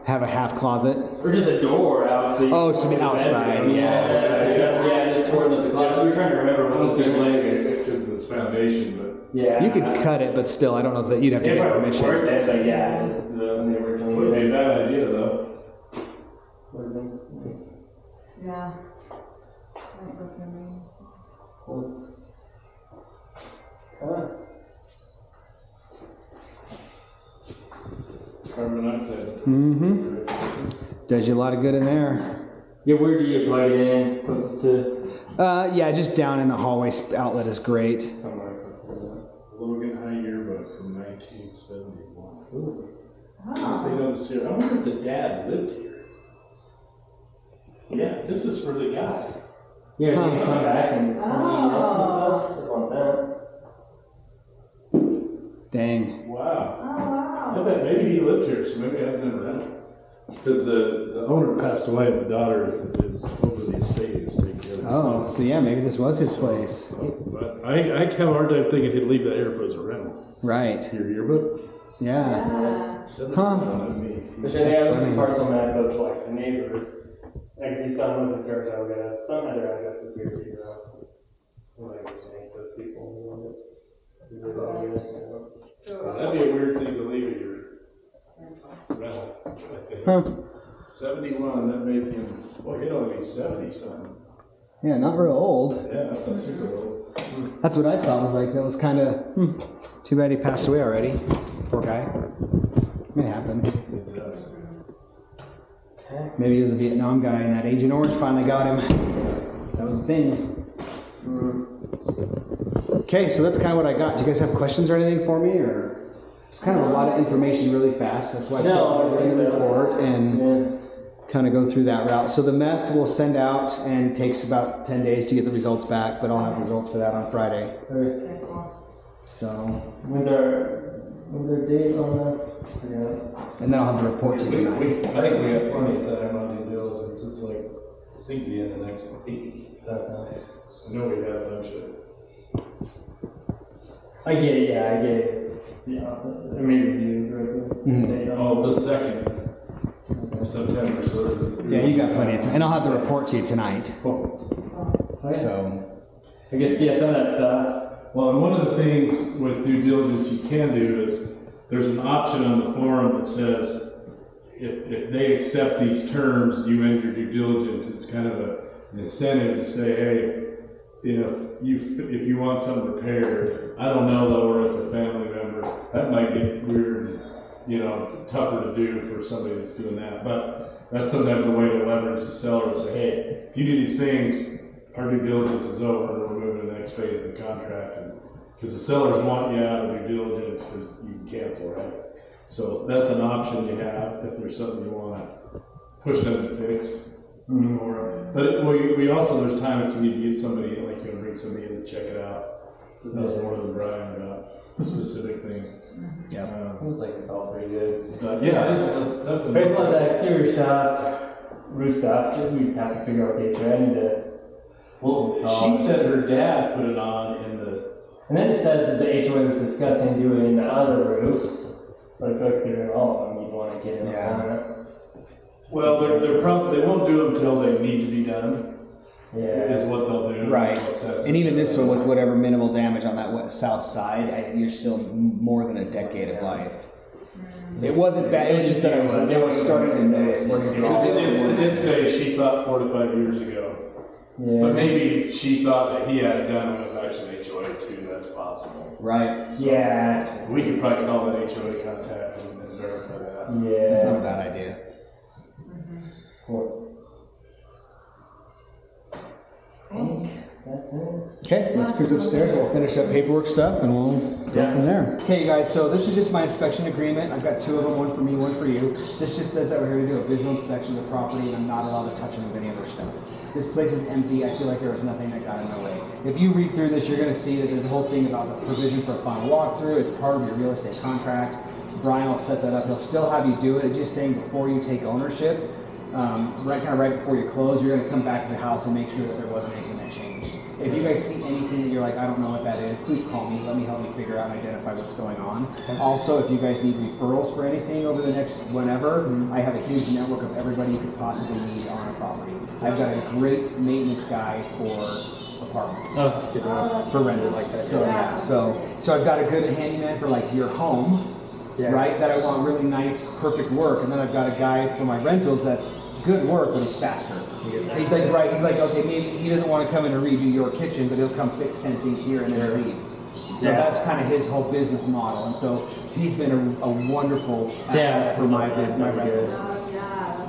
have a half closet. Or just a door out. So you Oh, so outside, yeah, just toward the closet. We were trying to remember what was good laying. Because of this foundation, but Yeah. You could cut it, but still, I don't know that you'd have to If get I permission. worth it, but yeah, it's when they originally wouldn't be a bad idea though. Yeah. Might work for me. Carbon monoxide. Mm-hmm. Does you a lot of good in there. Yeah, where do you plug it in? Closest to Yeah, just down in the hallway outlet is great. somewhere. Logan High yearbook from 1971. Oh. They know the series. I wonder if the dad lived here. Yeah, this is for the guy. Yeah, you can come back and Oh. stuff. If you want that. Dang. Wow. Oh, wow. I bet maybe he lived here, so maybe I've never had it. Because the owner passed away and the daughter is over the estate and is taking care of the Oh, stuff. so yeah, maybe this was his place. But I have a hard time thinking he'd leave that here if it was a rental. Right. Your yearbook? Yeah. Yeah. Huh. Which I think I looked at parcel map of like the neighbors. I can see some of the concerns I would get. Some other addresses we would figure out. Like names of people who want it. That'd be a weird thing to leave at your rental, I think. Huh. 71, that made him, well, he'd only be 70 something. Yeah, not real old. Yeah, that's not super old. That's what I thought was like. That was kind of too bad he passed away already. Poor guy. It happens. It does. Maybe he was a Vietnam guy and that Agent Orange finally got him. That was the thing. Okay, so that's kind of what I got. Do you guys have questions or anything for me? Or it's kind of a lot of information really fast. That's why I put it in the report and kind of go through that route. So the meth we'll send out and takes about 10 days to get the results back, but I'll have results for that on Friday. Okay, cool. So, Was there date on that? and then I'll have the report to you tonight. I think we have plenty of time on due diligence. It's like, I think the end of next week. I know we have a bunch of. I get it, yeah, I get it. Yeah, I may review directly. Oh, the 2nd of September, so. Yeah, you got plenty of time. And I'll have the report to you tonight. So, I guess, yeah, some of that stuff. Well, and one of the things with due diligence you can do is there's an option on the form that says if they accept these terms, you end your due diligence. It's kind of an incentive to say, hey, if you want something repaired, I don't know though, or it's a family member, that might get weird, tougher to do for somebody that's doing that. But that's sometimes a way to leverage the seller and say, hey, if you do these things, our due diligence is over, and we're moving to the next phase of the contract, and because the sellers want you out of due diligence because you can cancel, right? So that's an option you have if there's something you want to push them to fix. Or, but we also, there's time if you need to get somebody, like you want to bring somebody in to check it out, that knows more than Brian about a specific thing. Yeah. Seems like it's all pretty good. That's Based on the exterior stuff, roof stuff, just we have to figure out the HOA. I need to. Well, she said her dad put it on in the. And then it said that the HOA was discussing doing the other roofs, but I feel like if they're doing all of them, you'd want to get in on it. Well, they're probably, they won't do them until they need to be done. Yeah. Is what they'll do. Right. They'll assess And it. even this one, with whatever minimal damage on that south side, you're still more than a decade of life. It wasn't bad. It was just that they were starting to notice. It did say she thought 4 to 5 years ago. Yeah. But maybe she thought that he had it done when it was actually HOA too. That's possible. Right. Yeah. We could probably call that HOA contact and verify that. Yeah. That's not a bad idea. Cool. I think that's it. Okay, let's cruise upstairs. We'll finish up paperwork stuff and we'll go from there. Okay, you guys, so this is just my inspection agreement. I've got 2 of them, one for me, one for you. This just says that we're here to do a visual inspection of the property and I'm not allowed to touch them with any other stuff. This place is empty. I feel like there was nothing that got in my way. If you read through this, you're going to see that there's a whole thing about the provision for a final walkthrough. It's part of your real estate contract. Brian will set that up. He'll still have you do it. It's just saying before you take ownership, right before you close, you're going to come back to the house and make sure that there wasn't anything that changed. If you guys see anything that you're like, I don't know what that is, please call me. Let me help you figure out and identify what's going on. Also, if you guys need referrals for anything over the next whenever, I have a huge network of everybody you could possibly need on a property. I've got a great maintenance guy for apartments. Oh, that's good. For rentals like that. So yeah, so I've got a good handyman for like your home, right? That I want really nice, perfect work, and then I've got a guy for my rentals that's good work, but he's faster. He's like, right, he's like, okay, maybe he doesn't want to come in and redo your kitchen, but he'll come fix 10 things here and then leave. So that's kind of his whole business model, and so he's been a wonderful asset for my business, my rental business.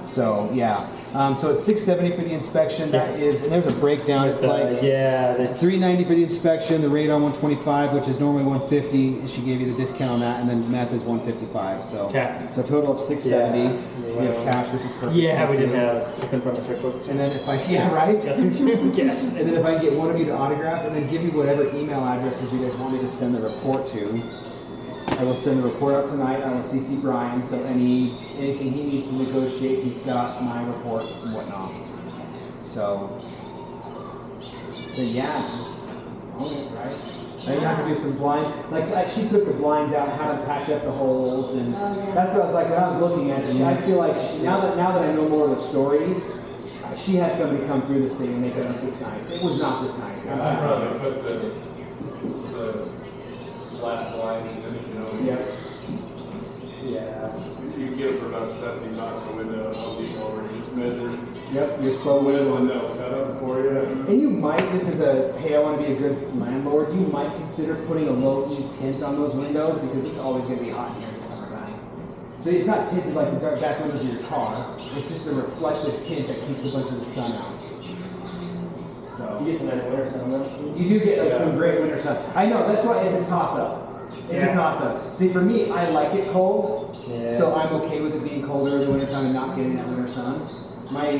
So yeah, so it's $670 for the inspection. That is, and there's a breakdown. It's like $390 for the inspection. The rate on 125, which is normally 150. She gave you the discount on that, and then meth is 155. So so total of $670. We have cash, which is perfect. Yeah, we didn't have to confirm the checkbooks. And then if I and then if I can get one of you to autograph, and then give me whatever email addresses you guys want me to send the report to. I will send the report out tonight. I will CC Brian, so anything he needs to negotiate, he's got my report and whatnot. So, then yeah, just own it, right? I didn't have to do some blinds. Like she took the blinds out and had to patch up the holes, and that's what I was like when I was looking at it. I feel like now that I know more of the story, she had somebody come through this thing and make it look this nice. It was not this nice. I'd rather put the flat blinds in, Yeah. You can get it for about 70 bucks a window. I'll be over. You just measure. Yep, your faux window And ones. they'll cut them for you. And you might, just as a, hey, I want to be a good landlord, you might consider putting a low-E tint on those windows because it's always going to be hot here in the summertime. So it's not tinted like the dark back windows of your car. It's just a reflective tint that keeps a bunch of the sun out. So You get some nice winter sun though. you do get like some great winter sun. I know, that's why it's a toss-up. It's a toss-up. See, for me, I like it cold, so I'm okay with it being colder in the wintertime and not getting that winter sun. My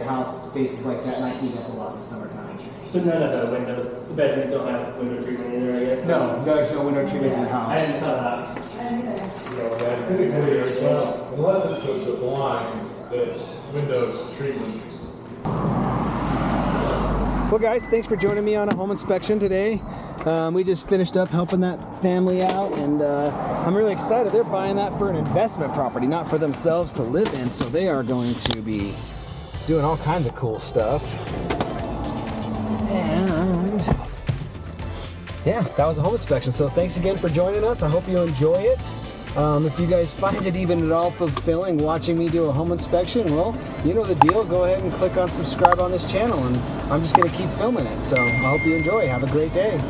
house faces like that, and I heat up a lot in the summertime. So none of the windows, the bedrooms don't have window treatment either, I guess? No, there's no window treatments in the I didn't house. know that. Unless it's with the blinds, the window treatments. Well, guys, thanks for joining me on a home inspection today. We just finished up helping that family out, and I'm really excited. They're buying that for an investment property, not for themselves to live in, so they are going to be doing all kinds of cool stuff. And yeah, that was a home inspection, so thanks again for joining us. I hope you enjoy it. If you guys find it even at all fulfilling watching me do a home inspection, well, you know the deal. Go ahead and click on subscribe on this channel, and I'm just going to keep filming it. So I hope you enjoy. Have a great day.